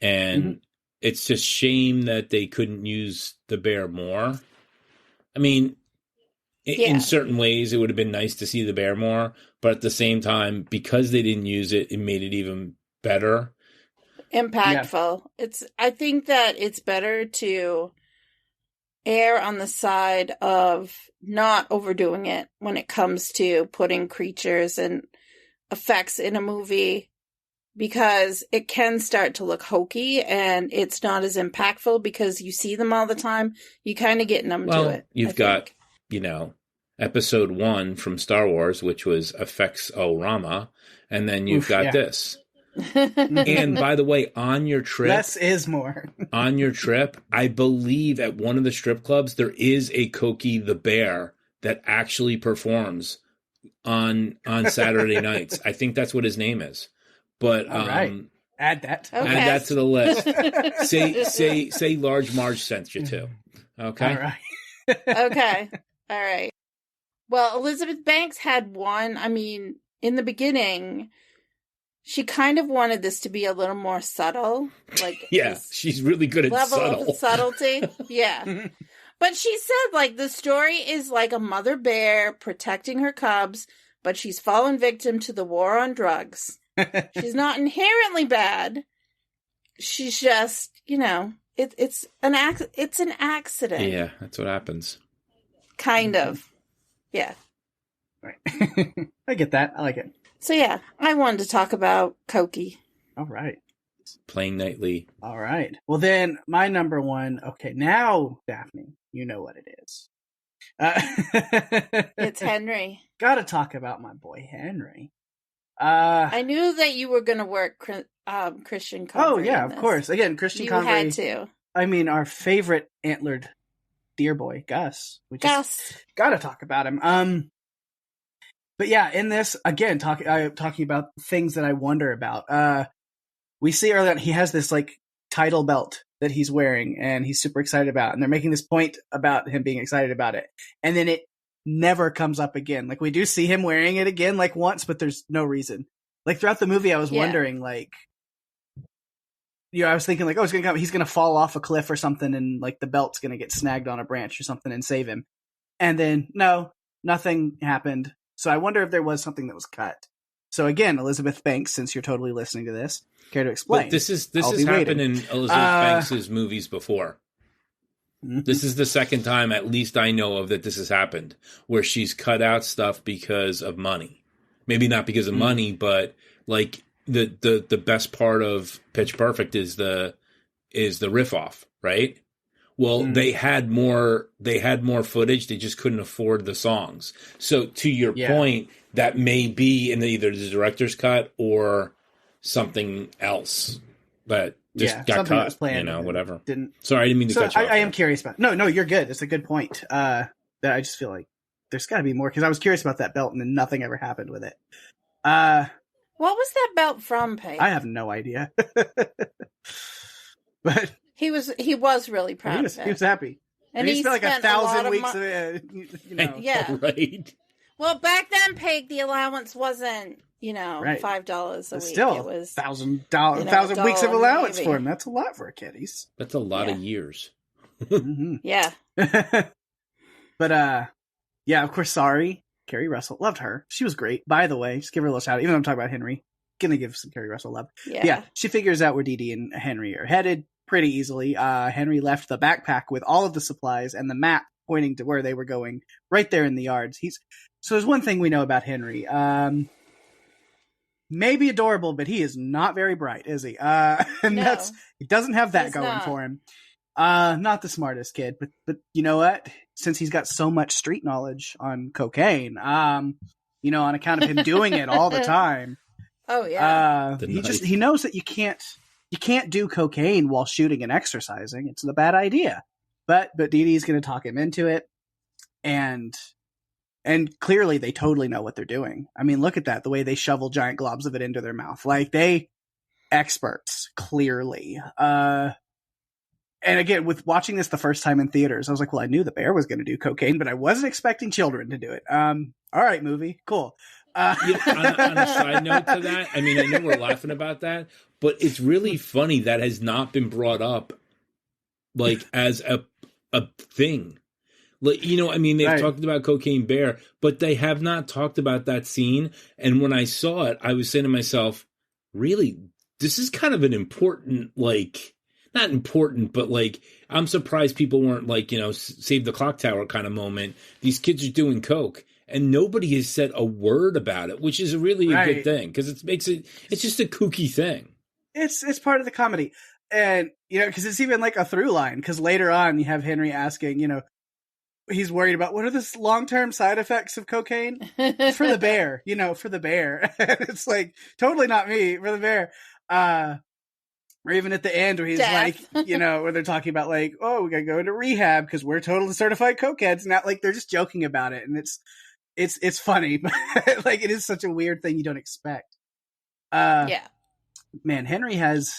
And it's just shame that they couldn't use the bear more. I mean, in certain ways, it would have been nice to see the bear more, but at the same time, because they didn't use it, it made it even better.
Impactful. Yeah. I think that it's better to err on the side of not overdoing it when it comes to putting creatures and effects in a movie, because it can start to look hokey and it's not as impactful because you see them all the time. You kind of get numb to it.
You've got, episode 1 from Star Wars, which was effects-o-rama, and then you've got this. And by the way, on your trip,
less is more.
On your trip, I believe at one of the strip clubs, there is a Koki the Bear that actually performs on Saturday nights. I think that's what his name is. But
all right. Add that.
Okay.
Add that to the list. say Large Marge sent you too. Okay.
All right.
Okay. All right. Well, Elizabeth Banks had one. I mean, in the beginning, she kind of wanted this to be a little more subtle. Like,
she's really good at
level of subtlety. Yeah. But she said, the story is like a mother bear protecting her cubs, but she's fallen victim to the war on drugs. She's not inherently bad. She's just, it's an accident.
Yeah, that's what happens.
Kind of. Yeah.
Right. I get that. I like it.
So yeah, I wanted to talk about Koki.
All right.
Playing nightly.
All right. Well, then my number one. Okay, now Daphne, you know what it is.
It's Henry.
Gotta talk about my boy Henry.
I knew that you were going to work Christian Convery.
Oh yeah, of course. Again, Christian Convery.
You had to.
I mean, our favorite antlered deer boy, Gus.
Gus.
Gotta talk about him. But yeah, in this, again, talking about things that I wonder about. We see early on he has this title belt that he's wearing and he's super excited about, and they're making this point about him being excited about it. And then it never comes up again. We do see him wearing it again once, but there's no reason. Throughout the movie I was wondering I was thinking he's gonna fall off a cliff or something, and the belt's gonna get snagged on a branch or something and save him. And then no, nothing happened. So I wonder if there was something that was cut. So again, Elizabeth Banks, since you're totally listening to this, care to explain?
But this has happened in Elizabeth Banks' movies before. Mm-hmm. This is the second time, at least I know of, that this has happened, where she's cut out stuff because of money. Maybe not because of money, but the best part of Pitch Perfect is the riff off, right? Well, they had more footage. They just couldn't afford the songs. So to your point, that may be in either the director's cut or something else that just got cut. Whatever. Sorry, I didn't mean to cut you off.
I am curious about. No, you're good. It's a good point. That I just feel like there's got to be more, because I was curious about that belt and then nothing ever happened with it.
What was that belt from, Pake?
I have no idea. But
he was really proud of it.
He was happy. And he spent 1,000 weeks of it.
Yeah.
Right.
Well, back then, Pake, the allowance wasn't, $5 a week.
Still,
it was
$1,000, 1,000 weeks of allowance for him. That's a lot for a kid.
That's a lot of years.
Mm-hmm.
Yeah.
But of course, sorry, Carrie Russell, loved her. She was great. By the way, just give her a little shout out. Even though I'm talking about Henry, gonna give some Carrie Russell love. Yeah, she figures out where Dee and Henry are headed pretty easily. Henry left the backpack with all of the supplies and the map pointing to where they were going, right there in the yards. So there's one thing we know about Henry. Maybe adorable, but he is not very bright, is he? And
No,
he doesn't have that
he's
going
not.
for him. Not the smartest kid, but you know what? Since he's got so much street knowledge on cocaine, on account of him doing it all the time,
Oh yeah.
he knows that you can't do cocaine while shooting and exercising. It's a bad idea. But Dee Dee's going to talk him into it, and clearly they totally know what they're doing. I mean, look at that, the way they shovel giant globs of it into their mouth. Like, they experts, clearly. And again, with watching this the first time in theaters, I was like, well, I knew the bear was going to do cocaine, but I wasn't expecting children to do it. All right, movie, cool.
On a side note to that, I mean, I know we're laughing about that, but it's really funny that has not been brought up, like, as a thing. Like, I mean, they've talked about Cocaine Bear, but they have not talked about that scene. And when I saw it, I was saying to myself, really, this is kind of an important, like, not important, but like, I'm surprised people weren't like, save the clock tower kind of moment. These kids are doing coke, and nobody has said a word about it, which is really a good thing, because it's just a kooky thing.
It's part of the comedy. And, because it's even like a through line, because later on you have Henry asking, he's worried about what are the long-term side effects of cocaine? It's for the bear, for the bear. It's like, totally not me, for the bear. Or even at the end where he's
Death.
like, where they're talking about like, oh, we gotta go to rehab because we're totally certified cokeheads. Not like they're just joking about it. And it's funny, but like, it is such a weird thing you don't expect.
Yeah.
Man, Henry has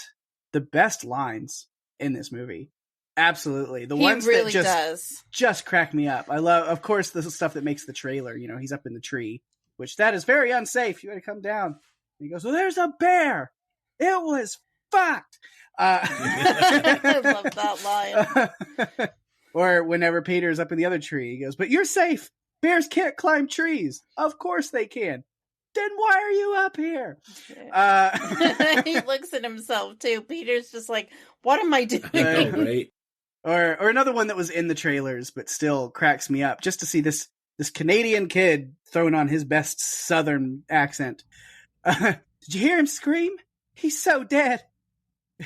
the best lines in this movie. Absolutely. The
He
ones
really
that
does.
just crack me up. I love, of course, the stuff that makes the trailer. He's up in the tree, which that is very unsafe. You gotta come down. And he goes, well, there's a bear. It was fucked.
I love that line.
Or whenever Peter's up in the other tree, he goes, but you're safe. Bears can't climb trees. Of course they can. Then why are you up here?
He looks at himself too. Peter's just like, what am I doing?
Right?
Or another one that was in the trailers, but still cracks me up, just to see this Canadian kid throwing on his best Southern accent. Did you hear him scream? He's so dead.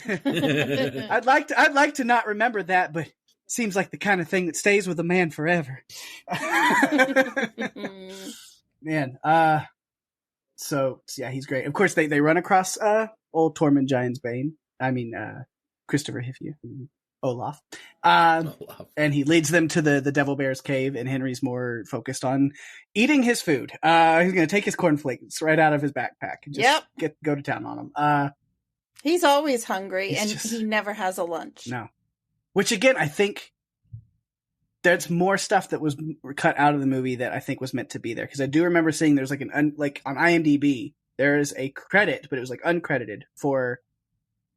I'd like to not remember that, but seems like the kind of thing that stays with a man forever. Man, so yeah, he's great. Of course, they run across old Tormund Giantsbane. I mean, Christopher Hiffiu, Olaf. And he leads them to the Devil Bear's cave, and Henry's more focused on eating his food. He's going to take his cornflakes right out of his backpack and just go to town on them.
He's always hungry, and
just,
he never has a lunch.
No. Which, again, I think there's more stuff that was cut out of the movie that I think was meant to be there. Because I do remember seeing there's like on IMDb, there is a credit, but it was like uncredited for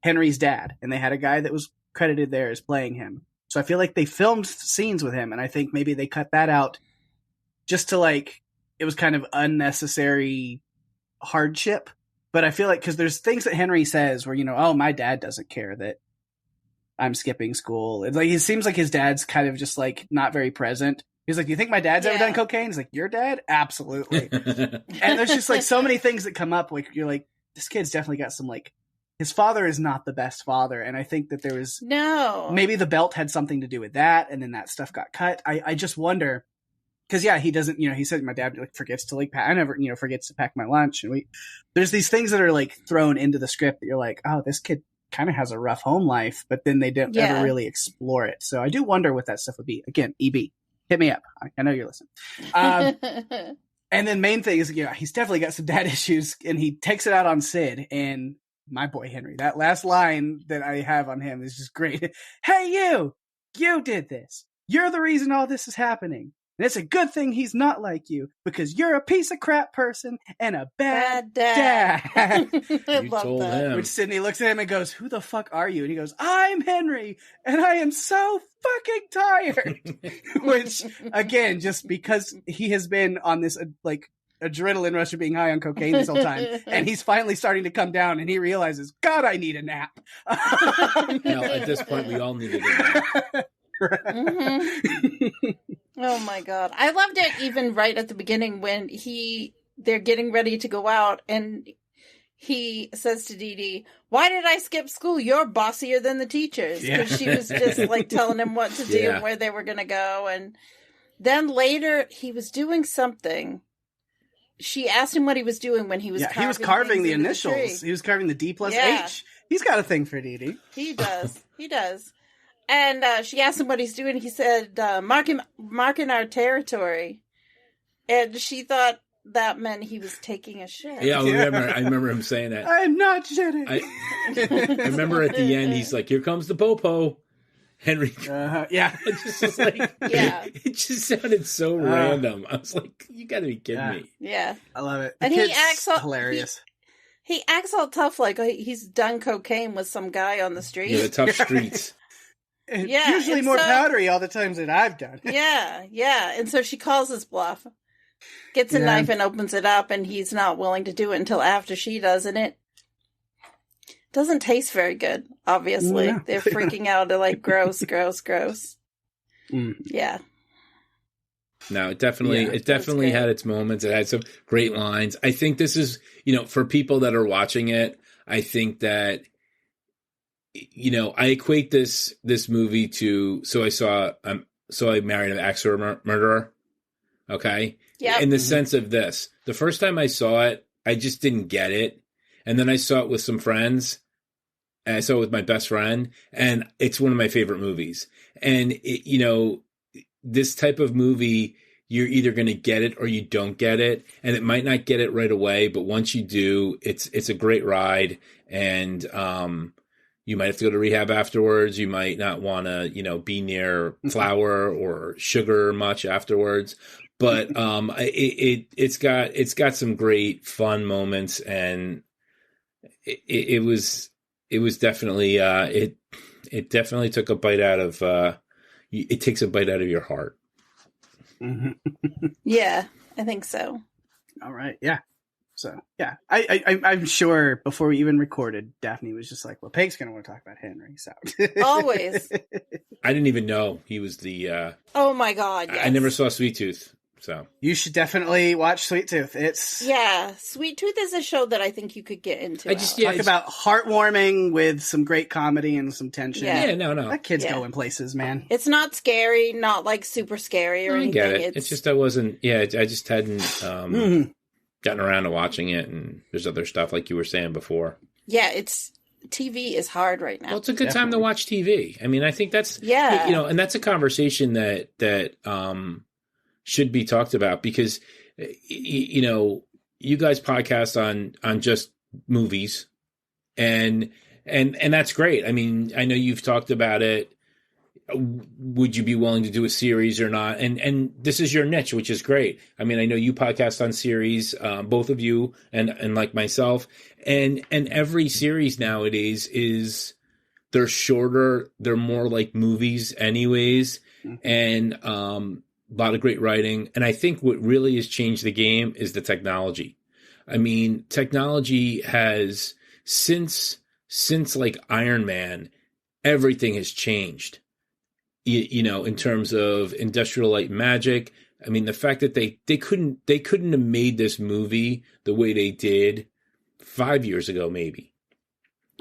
Henry's dad. And they had a guy that was credited there as playing him. So I feel like they filmed scenes with him, and I think maybe they cut that out just to like, it was kind of unnecessary hardship. But I feel like, because there's things that Henry says where, oh, my dad doesn't care that I'm skipping school. It's like, it seems like his dad's kind of just like not very present. He's like, do you think my dad's ever done cocaine? He's like, your dad? Absolutely. And there's just like so many things that come up. Like, you're like, this kid's definitely got some like, his father is not the best father. And I think that there was maybe the belt had something to do with that. And then that stuff got cut. I just wonder, because he doesn't, he said my dad like forgets to like I never, forgets to pack my lunch. And there's these things that are like thrown into the script that you're like, oh, this kid kind of has a rough home life, but then they don't ever really explore it. So I do wonder what that stuff would be. Again, EB, hit me up. I know you're listening. And then main thing is, he's definitely got some dad issues, and he takes it out on Sid and my boy Henry. That last line that I have on him is just great. Hey, you did this. You're the reason all this is happening. And it's a good thing he's not like you, because you're a piece of crap person and a bad dad.
I
You
love
told
that.
him.
Which Sydney looks at him and goes, who the fuck are you? And he goes, I'm Henry, and I am so fucking tired. Which, again, just because he has been on this, like, adrenaline rush of being high on cocaine this whole time, and he's finally starting to come down, and he realizes, God, I need a nap.
Hell, at this point, we all needed it.
Mm-hmm. Oh my God. I loved it even right at the beginning when they're getting ready to go out and he says to Dee Dee, "Why did I skip school? You're bossier than the teachers." Because she was just like telling him what to do and where they were going to go. And then later he was doing something. She asked him what he was doing when he was carving.
He was carving the initials. He was carving the D plus H. He's got a thing for Dee Dee.
He does. He does. And she asked him what he's doing. He said, marking our territory. And she thought that meant he was taking a shit.
Yeah, I remember him saying that.
I'm not shitting.
I remember at the end, he's like, "Here comes the popo." Henry.
Yeah.
It just was like, it just sounded so random. I was like, you got to be kidding me.
Yeah.
I love it.
And he acts all
hilarious.
He acts all tough, like he's done cocaine with some guy on the street.
Yeah, the tough streets.
Usually more powdery all the times that I've done.
Yeah. And so she calls his bluff. Gets a knife and opens it up, and he's not willing to do it until after she does, and it doesn't taste very good, obviously. No. They're freaking out. They're like, gross. Yeah.
No, it definitely had its moments. It had some great lines. I think this is, for people that are watching it, I think that, I equate this movie to, so I married an axe murderer. Okay.
Yeah.
In the sense of this, the first time I saw it, I just didn't get it. And then I saw it with some friends, and I saw it with my best friend, and it's one of my favorite movies. And, this type of movie, you're either going to get it or you don't get it. And it might not get it right away, but once you do, it's a great ride. And you might have to go to rehab afterwards. You might not want to, be near flour or sugar much afterwards. But it's got some great fun moments, and it was definitely it definitely took a bite out of it takes a bite out of your heart.
Yeah, I think so.
All right, yeah. So yeah, I'm sure before we even recorded, Daphne was just like, "Well, Pake's gonna want to talk about Henry." So
always.
I didn't even know he was the.
Oh my God! Yes.
I never saw Sweet Tooth. So
you should definitely watch Sweet Tooth.
Sweet Tooth is a show that I think you could get into.
Talk about heartwarming with some great comedy and some tension.
Yeah, no.
That kid's going places, man.
It's not scary, not like super scary or anything.
I get it. It's just I wasn't. Yeah, I just hadn't gotten around to watching it, and there's other stuff like you were saying before.
Yeah, TV is hard right now.
Well, it's a good time to watch TV. I mean, I think that's and that's a conversation that should be talked about, because you guys podcast on just movies, and that's great. I mean, I know you've talked about it. Would you be willing to do a series or not? And this is your niche, which is great. I mean, I know you podcast on series, both of you, and like myself, and every series nowadays they're shorter, they're more like movies anyways, and a lot of great writing. And I think what really has changed the game is the technology. I mean, technology has, since like Iron Man, everything has changed, in terms of Industrial Light and Magic. I mean, the fact that they couldn't have made this movie the way they did 5 years ago, maybe,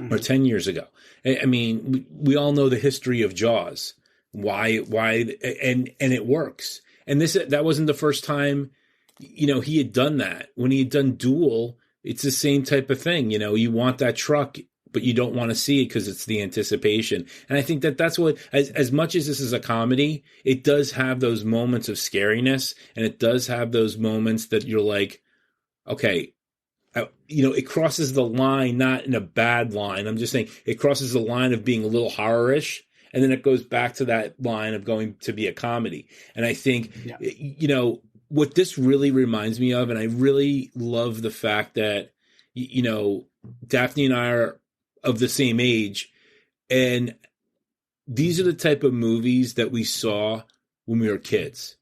or 10 years ago. I mean, we all know the history of Jaws. Why, and it works. And that wasn't the first time, he had done that. When he had done Duel, it's the same type of thing. You want that truck, but you don't want to see it because it's the anticipation. And I think that's what, as much as this is a comedy, it does have those moments of scariness, and it does have those moments that you're like, okay, it crosses the line, not in a bad line. I'm just saying it crosses the line of being a little horror-ish. And then it goes back to that line of going to be a comedy. And I think, what this really reminds me of, and I really love the fact that, Daphne and I are of the same age. And these are the type of movies that we saw when we were kids.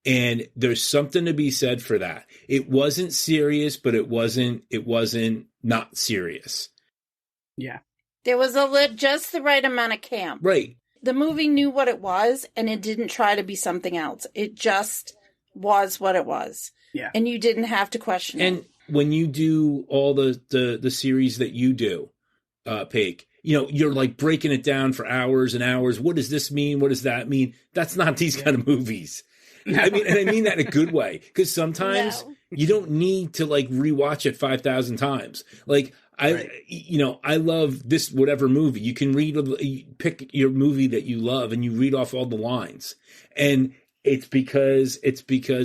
And there's something to be said for that. It wasn't serious, but it wasn't not serious.
Yeah.
There was just the right amount of camp.
Right.
the movie knew what it was, and it didn't try to be something else. It just was what it was.
Yeah.
And you didn't have to question it.
And when you do all the series that you do, Pake, you know, you're like breaking it down for hours and hours. What does this mean? What does that mean? That's not these kind of movies. I mean, and I mean that in a good way, because sometimes you don't need to like rewatch it 5,000 times. Like you know, I love this whatever movie. You can pick your movie that you love, and you read off all the lines, and it's because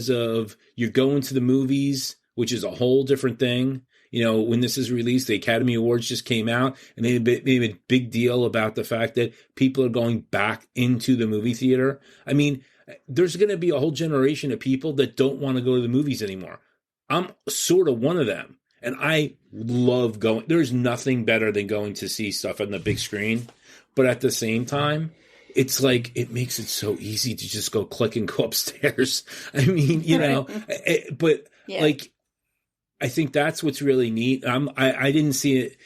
of you're going to the movies, which is a whole different thing. You know, when this is released, the Academy Awards just came out, and they made a big deal about the fact that people are going back into the movie theater. I mean, there's going to be a whole generation of people that don't want to go to the movies anymore. I'm sort of one of them, and I love going. There's nothing better than going to see stuff on the big screen, but at the same time, it's like it makes it so easy to just go click and go upstairs. I mean, you know, but like, I think that's what's really neat. I didn't see it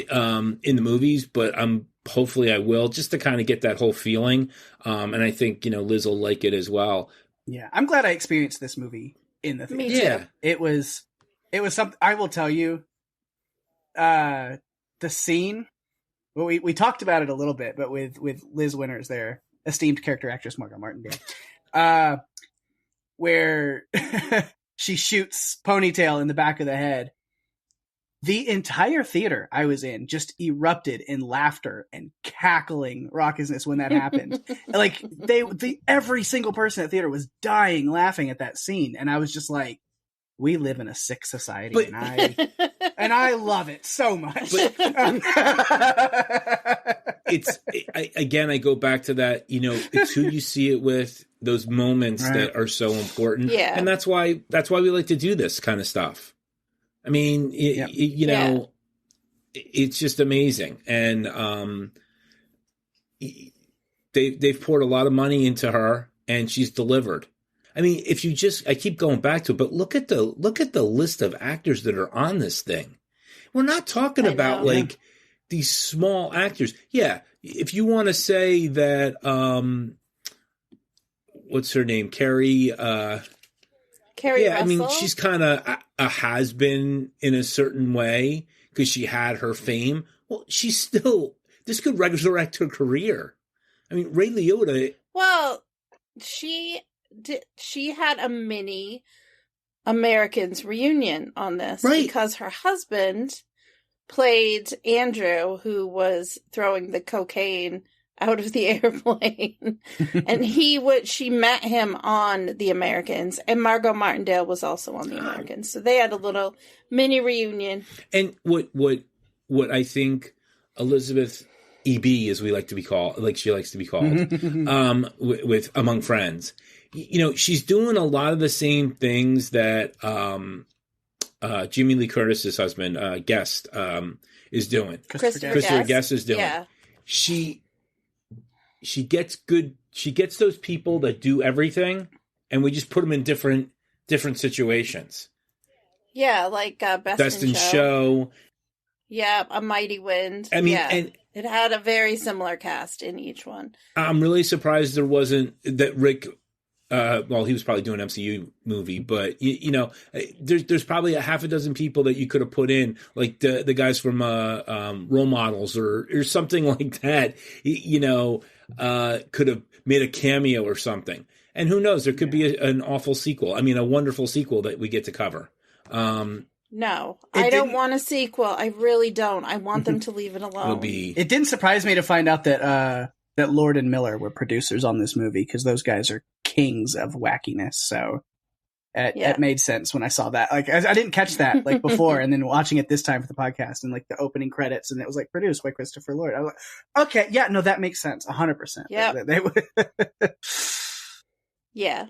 in the movies, but hopefully I will, just to kind of get that whole feeling. And I think, you know, Liz will like it as well. Yeah.
I'm glad I experienced this movie in the theater.
Yeah.
It was something. I will tell you, the scene, well, we talked about it a little bit, but with Liz Winters, their esteemed character actress, Margot Martindale, where she shoots Ponytail in the back of the head. The entire theater I was in just erupted in laughter and cackling raucousness when that happened. Like every single person at the theater was dying laughing at that scene, and I was just like, "We live in a sick society, and I love it so much."
Again, I go back to that. You know, it's who you see it with. Those moments that are so important, and that's why we like to do this kind of stuff. I mean, you know, it's just amazing. And they've poured a lot of money into her, and she's delivered. I mean, I keep going back to it, but look at the list of actors that are on this thing. We're not talking about like these small actors. Yeah. If you want to say that, what's her name? Carrie
Russell?
I mean, she's kind of a has-been in a certain way because she had her fame. Well, this could resurrect her career. I mean, Ray Liotta.
Well, she had a mini Americans reunion on this because her husband played Andrew, who was throwing the cocaine out of the airplane, and she met him on The Americans, and Margot Martindale was also on The Americans, so they had a little mini reunion.
And what I think Elizabeth EB, as we like to be called, like she likes to be called, with among friends, you know, she's doing a lot of the same things that Jimmy Lee Curtis's husband, Guest, is doing. Christopher Guest is doing. Yeah. She gets those people that do everything, and we just put them in different situations.
Yeah, like Best in Show. Yeah, A Mighty Wind.
I mean, and
it had a very similar cast in each one.
I'm really surprised there wasn't that Rick. Well, he was probably doing an MCU movie, but you know, there's probably a half a dozen people that you could have put in, like the guys from Role Models or something like that. You know, could have made a cameo or something. And who knows? There could be an awful sequel. I mean, a wonderful sequel that we get to cover.
No, I don't want a sequel. I really don't. I want them to leave it alone.
It didn't surprise me to find out that Lord and Miller were producers on this movie, because those guys are kings of wackiness. So it made sense when I saw that. Like I didn't catch that like before, and then watching it this time for the podcast and like the opening credits, and it was like produced by Christopher Lloyd. I was like, okay, yeah, no, that makes sense, 100%.
Yeah,
they would.
Yeah.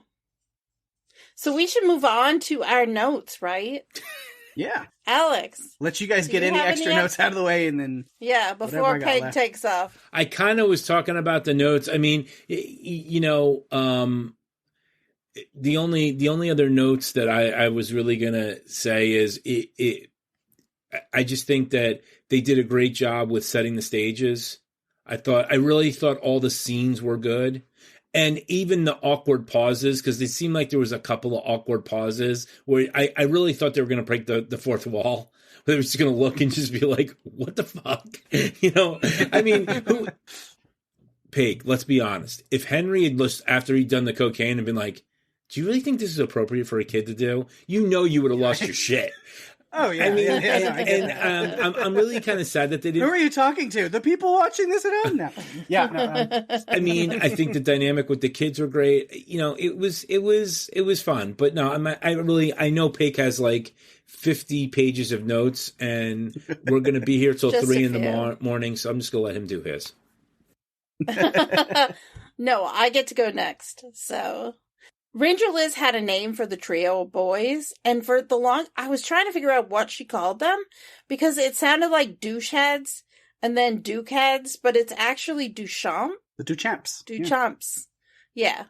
So we should move on to our notes, right?
Yeah.
Alex.
Let you guys get any extra notes out of the way, and then...
Yeah, before Peg takes off.
I kind of was talking about the notes. I mean, you know, the only other notes that I was really going to say is I just think that they did a great job with setting the stages. I really thought all the scenes were good. And even the awkward pauses, because it seemed like there was a couple of awkward pauses where I really thought they were going to break the fourth wall. They were just going to look and just be like, what the fuck? I mean, Pig, let's be honest. If Henry had after he'd done the cocaine and been like, do you really think this is appropriate for a kid to do? You would have lost your shit.
Oh yeah,
I mean,
yeah,
I'm really kind of sad that they didn't.
Who are you talking to? The people watching this at home now. Yeah, no,
I mean, I think the dynamic with the kids were great. It was fun. But no, I know Pake has like 50 pages of notes, and we're going to be here till 3 in the morning. So I'm just going to let him do his.
No, I get to go next. So. Ranger Liz had a name for the trio of boys, and I was trying to figure out what she called them, because it sounded like doucheheads and then dukeheads, but it's actually Duchamp.
The Duchamps.
Duchamps. Yeah.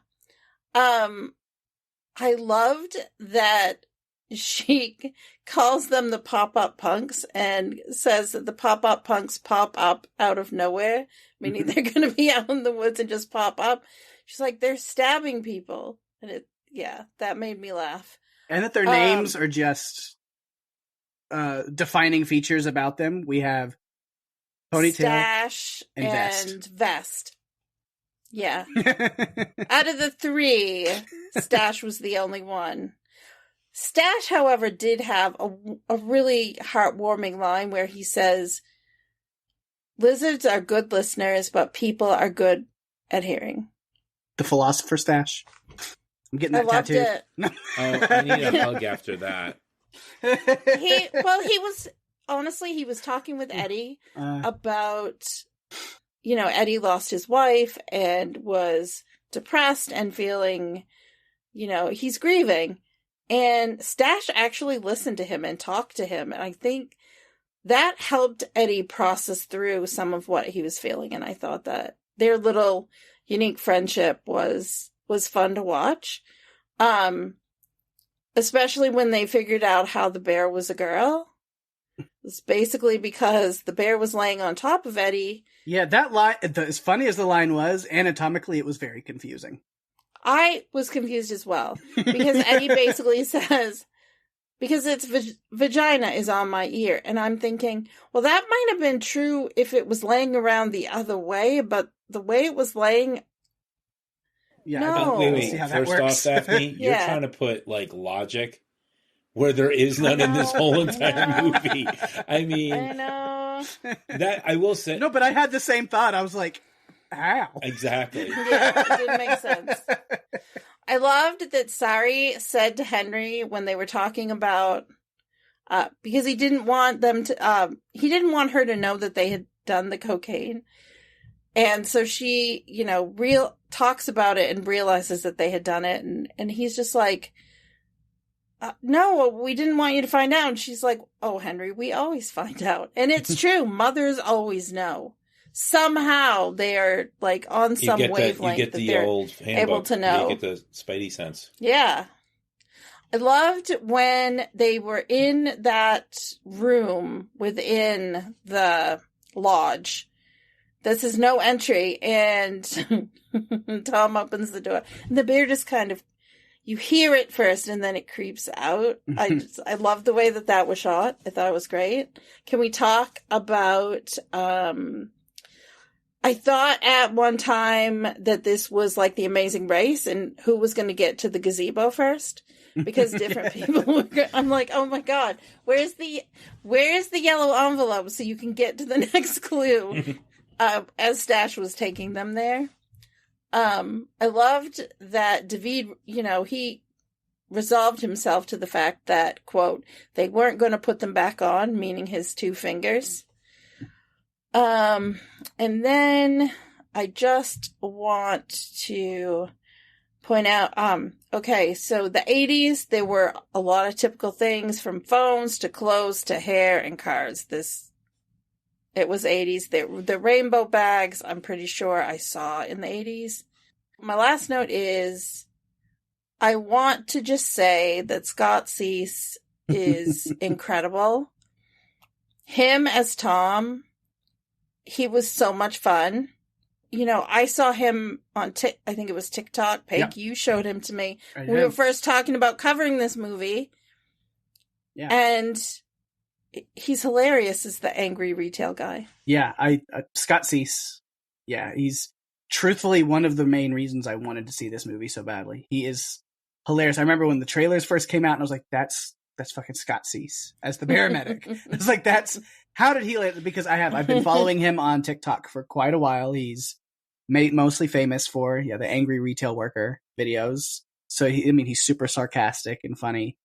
I loved that she calls them the pop-up punks and says that the pop-up punks pop up out of nowhere, meaning they're going to be out in the woods and just pop up. She's like, they're stabbing people. And that made me laugh.
And that their names are just defining features about them. We have ponytail,
stash, and vest. Yeah. Out of the 3, Stash was the only one. Stash, however, did have a really heartwarming line where he says, lizards are good listeners, but people are good at hearing.
The philosopher Stash. I'm getting that tattooed.
It.
Oh, I need a hug after that.
He was talking with Eddie about, Eddie lost his wife and was depressed and feeling, he's grieving. And Stash actually listened to him and talked to him. And I think that helped Eddie process through some of what he was feeling. And I thought that their little unique friendship was fun to watch. Especially when they figured out how the bear was a girl. It's basically because the bear was laying on top of Eddie.
Yeah, that line, as funny as the line was, anatomically it was very confusing.
I was confused as well. Because Eddie basically says, because its vagina is on my ear. And I'm thinking, well, that might have been true if it was laying around the other way, but the way it was laying...
Yeah,
no.
Wait. First off, Daphne, you're trying to put like logic where there is none in this whole entire movie. I mean,
I know
that I will say.
No, but I had the same thought. I was like, how?
Exactly.
Yeah, it didn't make sense. I loved that Sari said to Henry when they were talking about, because he didn't want them to, he didn't want her to know that they had done the cocaine. And so she, talks about it and realizes that they had done it. And he's just like, no, we didn't want you to find out. And she's like, oh, Henry, we always find out. And it's true. Mothers always know. Somehow they are like on some wavelength.
You get the old handbook,
able to know.
You get the Spidey sense.
Yeah. I loved when they were in that room within the lodge. This is no entry, and Tom opens the door. And the bear just kind of, you hear it first, and then it creeps out. I love the way that was shot. I thought it was great. Can we talk about, I thought at one time that this was like The Amazing Race, and who was going to get to the gazebo first? Because different people were, I'm like, oh my God, where's the yellow envelope so you can get to the next clue? As Stash was taking them there. I loved that David, he resolved himself to the fact that, quote, they weren't going to put them back on, meaning his 2 fingers. And then I just want to point out, okay, so the 80s, there were a lot of typical things from phones to clothes to hair and cars. It was 80s. The rainbow bags, I'm pretty sure I saw in the 80s. My last note is, I want to just say that Scott Cease is incredible. Him as Tom he was so much fun. You know, I saw him on, I think it was TikTok. Peg,
Yep.
you showed him to me.
I
We were
did.
first talking about covering this movie.
Yeah.
And he's hilarious as the angry retail guy.
Yeah, Scott Cease. Yeah, he's truthfully one of the main reasons I wanted to see this movie so badly. He is hilarious. I remember when the trailers first came out, and I was like, "That's fucking Scott Cease as the paramedic." I was like, how did he? Because I've been following him on TikTok for quite a while. He's mostly famous for the angry retail worker videos. So he's super sarcastic and funny.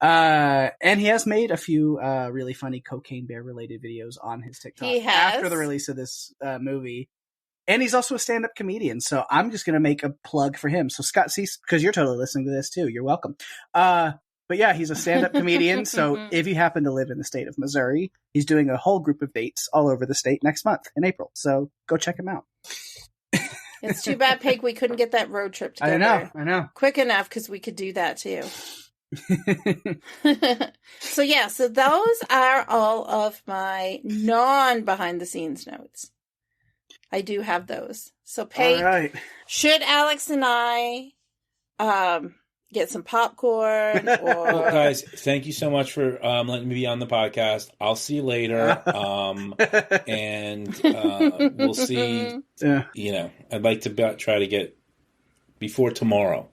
And he has made a few really funny Cocaine Bear related videos on his TikTok
He has.
after the release of this movie. And he's also a stand-up comedian, so I'm just going to make a plug for him. So Scott Cease, because you're totally listening to this too, you're welcome. But yeah, he's a stand-up comedian, so if you happen to live in the state of Missouri, he's doing a whole group of dates all over the state next month in April. So go check him out.
It's too bad, Peg, we couldn't get that road trip together.
I know.
Quick enough, because we could do that too. So those are all of my non-behind-the-scenes notes. I do have those. So, Peg,
All right.
should Alex and I get some popcorn? Or...
Well, guys, thank you so much for letting me be on the podcast. I'll see you later. And we'll see.
Yeah.
You know, I'd like to try to get before tomorrow.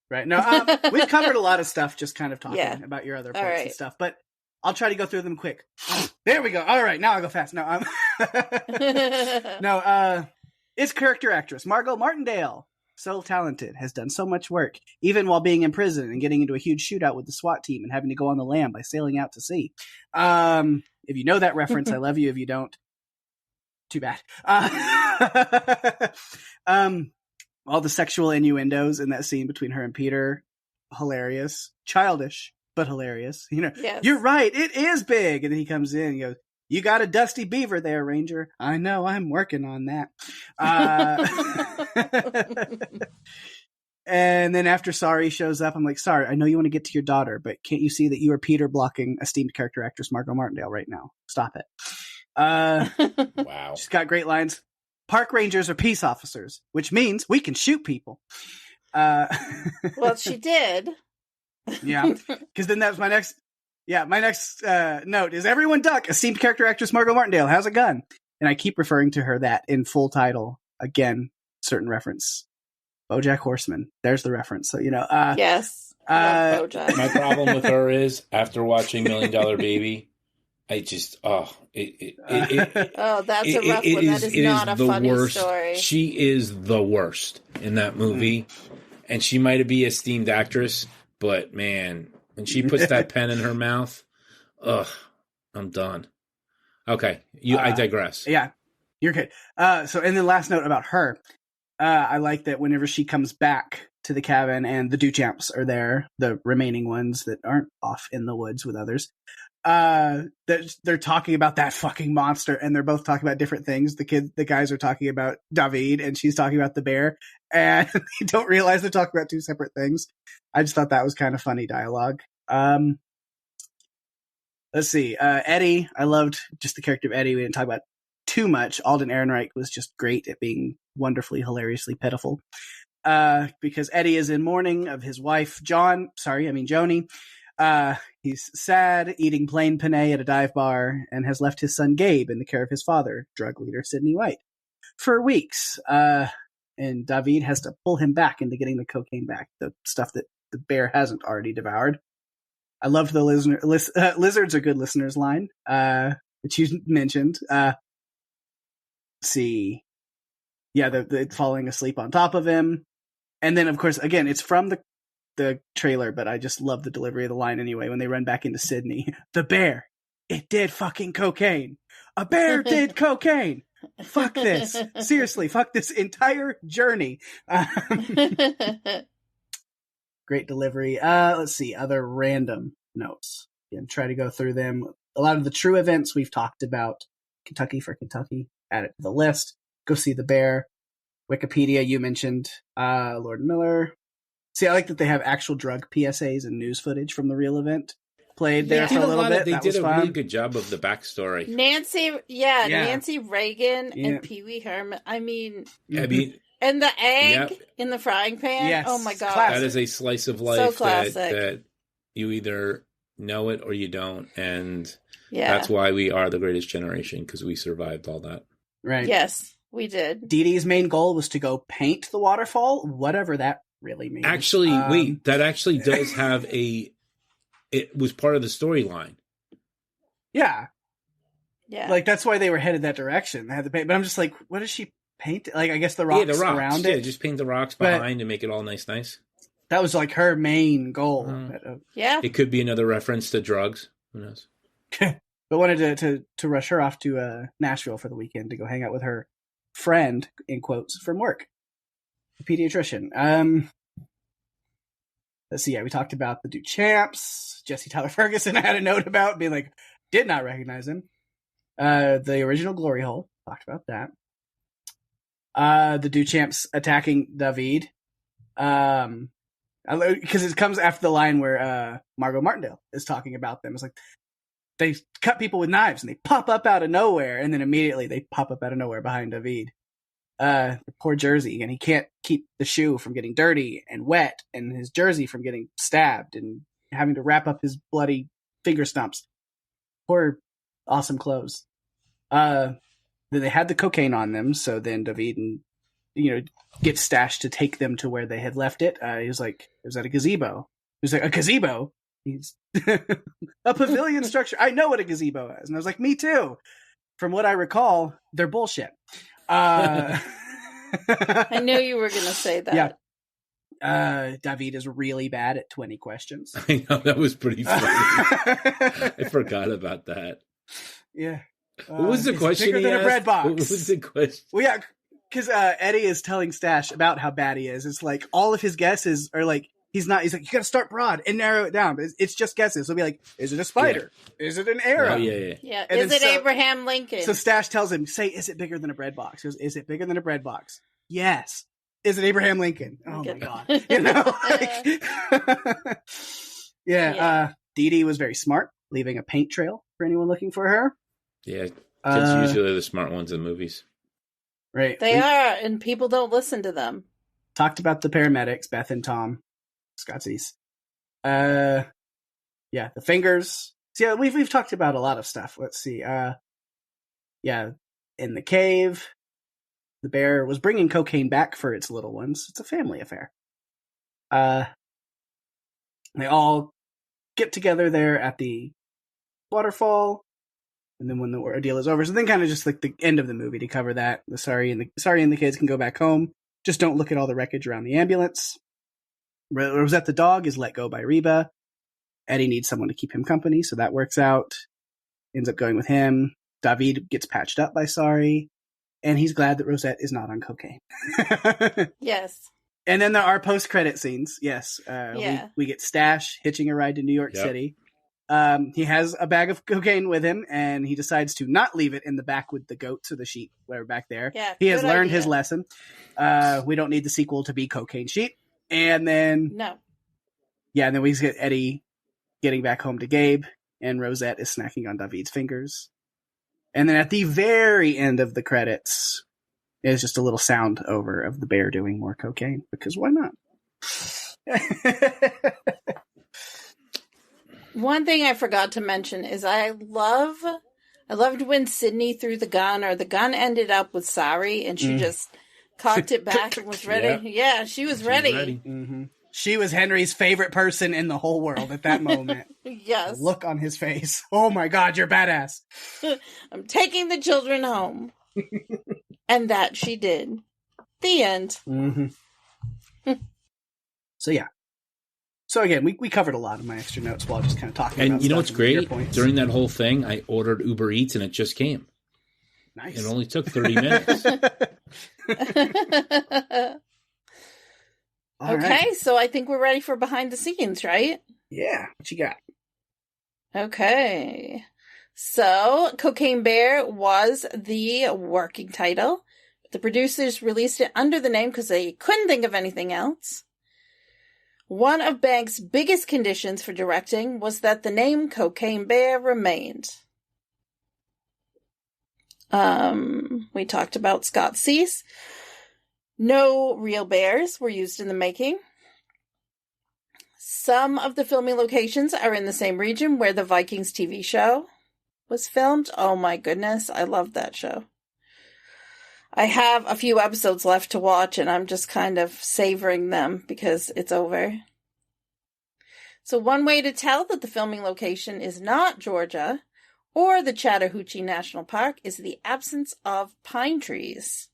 Right. No, we've covered a lot of stuff just kind of talking
Yeah.
about your other
All
points
right.
and stuff, but I'll try to go through them quick. There we go. All right. Now I'll go fast. No, it's character actress Margot Martindale. So talented, has done so much work, even while being in prison and getting into a huge shootout with the SWAT team and having to go on the lam by sailing out to sea. If you know that reference, I love you. If you don't, too bad. All the sexual innuendos in that scene between her and Peter, hilarious. Childish, but hilarious. You know,
Yes.
You're right, it is big. And then he comes in and he goes, "You got a dusty beaver there, Ranger." "I know, I'm working on that." And then after Sorry shows up, I'm like, "Sorry, I know you want to get to your daughter, but can't you see that you are Peter blocking esteemed character actress Margot Martindale right now? Stop it."
Wow.
She's got great lines. "Park rangers are peace officers, which means we can shoot people."
Well, she did.
Yeah, because then that's my next. Yeah, my next note is everyone duck. Esteemed character actress Margot Martindale has a gun, and I keep referring to her that in full title again. Certain reference, BoJack Horseman. There's the reference. So you know.
Yes. Love BoJack.
My problem with her is after watching $1 Million Baby, I just
Oh, that's a rough one. That is not a funny
worst.
story.
She is the worst in that movie, and she might be a esteemed actress, but man, when she puts that pen in her mouth, I'm done. Okay, I digress.
Yeah, you're good. So, and then last note about her. I like that whenever she comes back to the cabin and the Duchamps are there, the remaining ones that aren't off in the woods with others, they're talking about that fucking monster, and they're both talking about different things. The guys are talking about David, and she's talking about the bear, and they don't realize they're talking about two separate things. I just thought that was kind of funny dialogue. Let's see. Eddie, I loved just the character of Eddie. We didn't talk about too much. Alden Ehrenreich was just great at being wonderfully, hilariously pitiful. Because Eddie is in mourning of his wife, Joni. He's sad, eating plain penne at a dive bar, and has left his son Gabe in the care of his father, drug leader Sidney White, for weeks. And David has to pull him back into getting the cocaine back, the stuff that the bear hasn't already devoured. I loved the lizards are good listeners line, which you mentioned. Let's see. Yeah, the falling asleep on top of him. And then, of course, again, it's from the trailer, but I just love the delivery of the line anyway when they run back into Sydney. "The bear, it did fucking cocaine. A bear did cocaine. Fuck this. Seriously, fuck this entire journey." Great delivery. Let's see, other random notes. Again, try to go through them. A lot of the true events we've talked about. Kentucky for Kentucky. Add it to the list. Go see the bear. Wikipedia, you mentioned. Lord Miller. See, I like that they have actual drug PSAs and news footage from the real event. played there
Yeah.
for a little bit.
They
That
did
was
a
fun.
really good job of the backstory.
Nancy Reagan
Yeah.
and Pee Wee Herman. I mean,
And
the egg
Yep.
in the frying pan.
Yes.
Oh my god,
Classic.
that is a slice of
So
life
classic.
that you either know it or you don't. And
yeah,
that's why we are the greatest generation, because we survived all that.
Right.
yes, we did.
Dee Dee's main goal was to go paint the waterfall, whatever that really means.
Actually, wait, that actually does have it was part of the storyline.
Yeah.
Yeah,
Like, that's why they were headed that direction. They had to paint. But I'm just like, what does she paint? Like, I guess the rocks, around it.
Yeah, just paint the rocks
But-
behind and make it all nice.
That was like her main goal.
yeah.
It could be another reference to drugs. Who knows?
But wanted to rush her off to Nashville for the weekend to go hang out with her friend, in quotes, from work, the pediatrician. Let's see. Yeah, we talked about the Duchamps. Jesse Tyler Ferguson I had a note about, being like, did not recognize him. The original Glory Hole. Talked about that. The Duchamps attacking David. Because it comes after the line where Margot Martindale is talking about them. It's like, they cut people with knives and they pop up out of nowhere, and then immediately they pop up out of nowhere behind David. The poor jersey, and he can't keep the shoe from getting dirty and wet, and his jersey from getting stabbed and having to wrap up his bloody finger stumps. Poor awesome clothes. Then they had the cocaine on them, so then David gets stashed to take them to where they had left it. He was like, it was at a gazebo. He was like, a gazebo? He's a pavilion structure. I know what a gazebo is. And I was like, me too. From what I recall, they're bullshit.
I knew you were going to say that.
Yeah. David is really bad at 20 questions.
I know, that was pretty funny. I forgot about that.
Yeah.
What was the question?
Bigger than a bread box.
What was the question?
Well, yeah, because Eddie is telling Stash about how bad he is. It's like all of his guesses are like, he's like, you got to start broad and narrow it down. But it's just guesses. So he'll be like, is it a spider? Yeah. Is it an arrow?
Oh, yeah.
Yeah.
And
is it Abraham Lincoln?
So Stash tells him, say, is it bigger than a bread box? He goes, is it bigger than a bread box? Yes. Is it Abraham Lincoln? Oh my God. Yeah. Dee Dee was very smart, leaving a paint trail for anyone looking for her.
Yeah. Kids usually the smart ones in movies.
Right.
They are, and people don't listen to them.
Talked about the paramedics, Beth and Tom. Scotzies. The fingers. So yeah, we've talked about a lot of stuff. Let's see. In the cave, the bear was bringing cocaine back for its little ones. It's a family affair. They all get together there at the waterfall, and then when the ordeal is over, so then kind of just like the end of the movie to cover that. The Sorry and the kids can go back home. Just don't look at all the wreckage around the ambulance. Rosette the dog is let go by Reba. Eddie needs someone to keep him company, so that works out. Ends up going with him. David gets patched up by Sorry, and he's glad that Rosette is not on cocaine.
Yes.
And then there are post-credit scenes. Yes. We get Stash hitching a ride to New York City. He has a bag of cocaine with him, and he decides to not leave it in the back with the goats or the sheep, whatever back there.
Yeah,
he has learned his lesson. We don't need the sequel to be Cocaine Sheep. And then...
No.
Yeah, and then we get Eddie getting back home to Gabe, and Rosette is snacking on David's fingers. And then at the very end of the credits is just a little sound over of the bear doing more cocaine, because why not?
One thing I forgot to mention is I loved when Sydney threw the gun, or the gun ended up with Sorry, and she just cocked it back and was ready. Yeah, she was ready.
Mm-hmm. She was Henry's favorite person in the whole world at that moment.
Yes.
The look on his face. Oh my God, you're badass.
I'm taking the children home. And that she did. The end.
Mm-hmm. So yeah. So again, we covered a lot of my extra notes while just kind of talking about
And you know what's great?
points.
During that whole thing, I ordered Uber Eats and it just came.
Nice.
It only took 30 minutes.
All
okay,
right.
so I think we're ready for behind the scenes, right?
Yeah. What you got?
Okay. So, Cocaine Bear was the working title. The producers released it under the name because they couldn't think of anything else. One of Banks' biggest conditions for directing was that the name Cocaine Bear remained. We talked about Scott Cease. No real bears were used in the making. Some of the filming locations are in the same region where the Vikings TV show was filmed. Oh my goodness, I loved that show. I have a few episodes left to watch, and I'm just kind of savoring them because it's over. So one way to tell that the filming location is not Georgia or the Chattahoochee National Park is the absence of pine trees.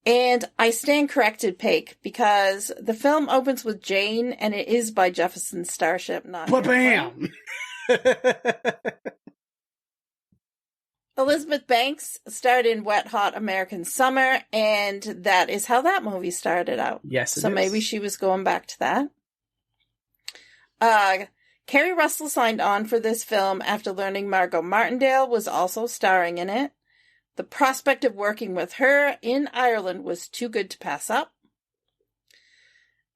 And I stand corrected, Pake, because the film opens with Jane, and it is by Jefferson Starship, not
Ba-bam!
Elizabeth Banks starred in Wet Hot American Summer, and that is how that movie started out.
Yes,
so maybe she was going back to that. Kerry Russell signed on for this film after learning Margot Martindale was also starring in it. The prospect of working with her in Ireland was too good to pass up.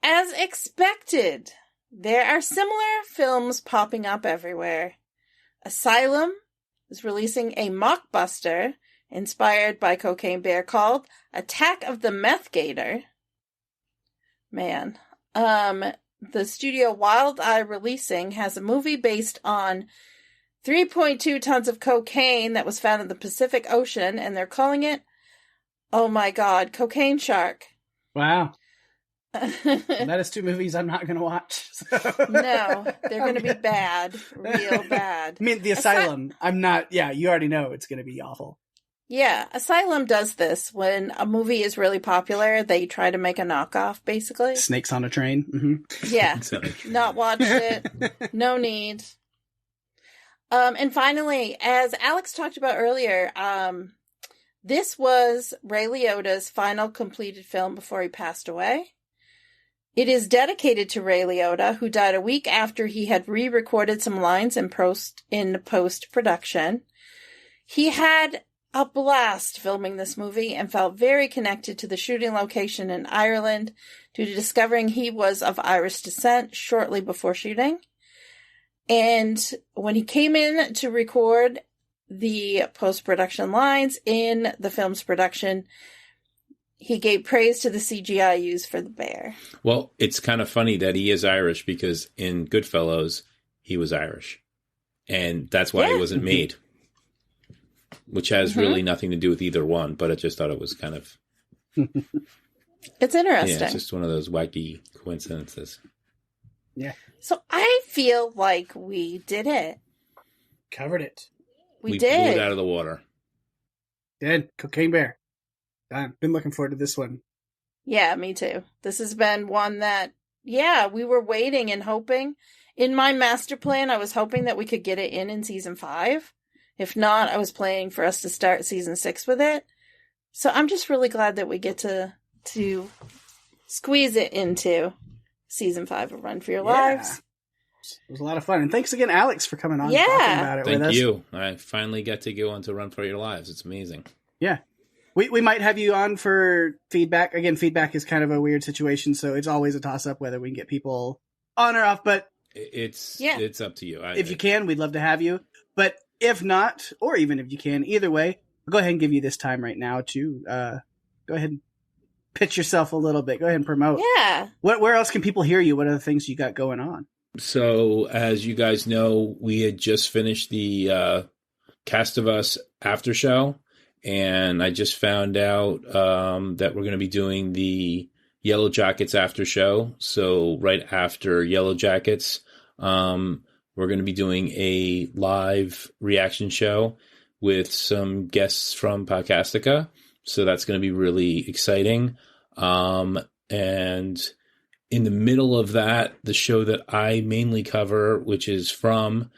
As expected, there are similar films popping up everywhere. Asylum is releasing a mockbuster inspired by Cocaine Bear called Attack of the Meth Gator. Man. The studio Wild Eye Releasing has a movie based on 3.2 tons of cocaine that was found in the Pacific Ocean, and they're calling it, oh my god, Cocaine Shark.
Wow. That is two movies I'm not going to watch. So.
No, they're going to be bad. Real bad.
I mean, The Asylum, I'm not, yeah, you already know it's going to be awful.
Yeah, Asylum does this. When a movie is really popular, they try to make a knockoff, basically.
Snakes on a Train. Mm-hmm.
Yeah, not watched it. No need. And finally, as Alex talked about earlier, this was Ray Liotta's final completed film before he passed away. It is dedicated to Ray Liotta, who died a week after he had re-recorded some lines in post-production. He had a blast filming this movie and felt very connected to the shooting location in Ireland due to discovering he was of Irish descent shortly before shooting. And when he came in to record the post-production lines in the film's production, he gave praise to the CGI used for the bear.
Well, it's kind of funny that he is Irish because in Goodfellas, he was Irish. And that's why he wasn't made. Which has really nothing to do with either one, but I just thought it was kind of...
It's interesting.
Yeah, it's just one of those wacky coincidences.
Yeah.
So I feel like we did it.
Covered it.
We
blew
did.
it out of the water.
Did. Cocaine Bear. I've been looking forward to this one.
Yeah, me too. This has been one that, we were waiting and hoping. In my master plan, I was hoping that we could get it in season 5. If not, I was planning for us to start season 6 with it. So I'm just really glad that we get to squeeze it into season 5 of Run for Your Lives.
It was a lot of fun. And thanks again, Alex, for coming on and talking about it with us.
Thank you. I finally get to go on to Run for Your Lives. It's amazing. Yeah.
We might have you on for feedback. Again, feedback is kind of a weird situation, so it's always a toss-up whether we can get people on or off. But
it's up to you.
If you can, we'd love to have you. But if not, or even if you can, either way, I'll go ahead and give you this time right now to go ahead and pitch yourself a little bit. Go ahead and promote.
Yeah.
Where else can people hear you? What are the things you got going on?
So, as you guys know, we had just finished the Cast of Us after show, and I just found out that we're going to be doing the Yellow Jackets after show. So, right after Yellow Jackets, we're going to be doing a live reaction show with some guests from Podcastica. So that's going to be really exciting. And in the middle of that, the show that I mainly cover, which is From,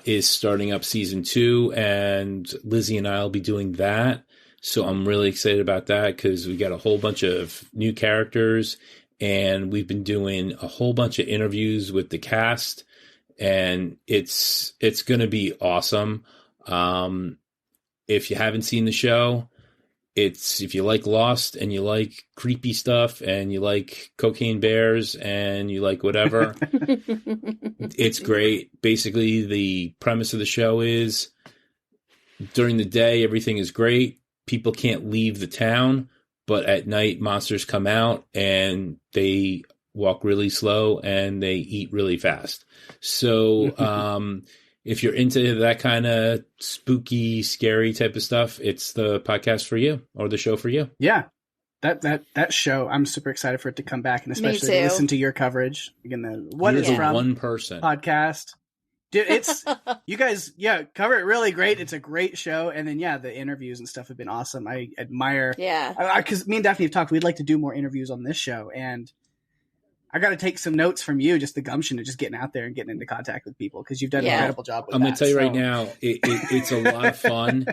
is starting up season 2, and Lizzie and I will be doing that. So I'm really excited about that because we got a whole bunch of new characters, and we've been doing a whole bunch of interviews with the cast, and it's going to be awesome. If you haven't seen the show, It's if you like Lost and you like creepy stuff and you like cocaine bears and you like whatever, it's great. Basically, the premise of the show is during the day, everything is great. People can't leave the town, but at night, monsters come out and they walk really slow and they eat really fast. So, if you're into that kind of spooky, scary type of stuff, it's the podcast for you or the show for you.
Yeah. That show, I'm super excited for it to come back, and especially to listen to your coverage. Again, what
You're
is
the
from
one person
podcast. Dude, it's you guys, cover it really great. It's a great show, and then the interviews and stuff have been awesome. I admire, because me and Daphne have talked. We'd like to do more interviews on this show, and I got to take some notes from you, just the gumption of just getting out there and getting into contact with people, because you've done an incredible job with
I'm going
to
tell you right now, it's a lot of fun.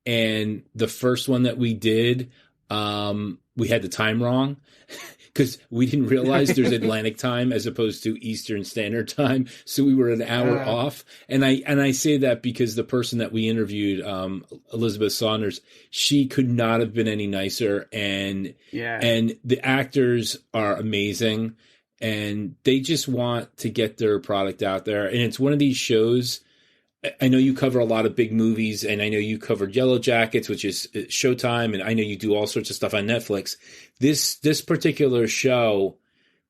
And the first one that we did, we had the time wrong because we didn't realize there's Atlantic time as opposed to Eastern Standard Time. So we were an hour off. And I say that because the person that we interviewed, Elizabeth Saunders, she could not have been any nicer. And the actors are amazing. And they just want to get their product out there. And it's one of these shows. I know you cover a lot of big movies, and I know you covered Yellow Jackets, which is Showtime, and I know you do all sorts of stuff on Netflix. This particular show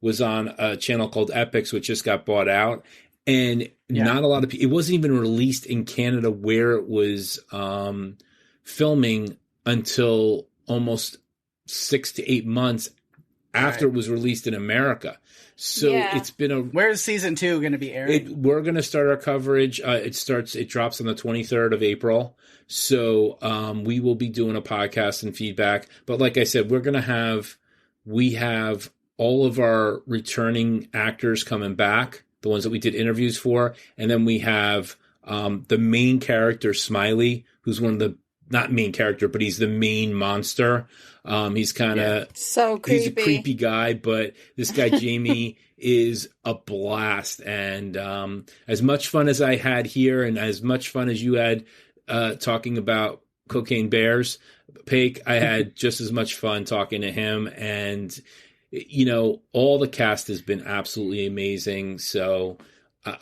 was on a channel called Epix, which just got bought out. And not a lot of people, it wasn't even released in Canada where it was filming until almost 6 to 8 months after it was released in America. So it's been
Where's season 2 going to be airing?
We're going to start our coverage. It drops on the 23rd of April. So we will be doing a podcast and feedback. But like I said, we have all of our returning actors coming back, the ones that we did interviews for. And then we have the main character, Smiley, who's one of the, not main character, but he's the main monster. He's kind of
so creepy.
He's a creepy guy, but this guy Jamie is a blast. And as much fun as I had here, and as much fun as you had talking about Cocaine Bears, Pake, I had just as much fun talking to him. And all the cast has been absolutely amazing. So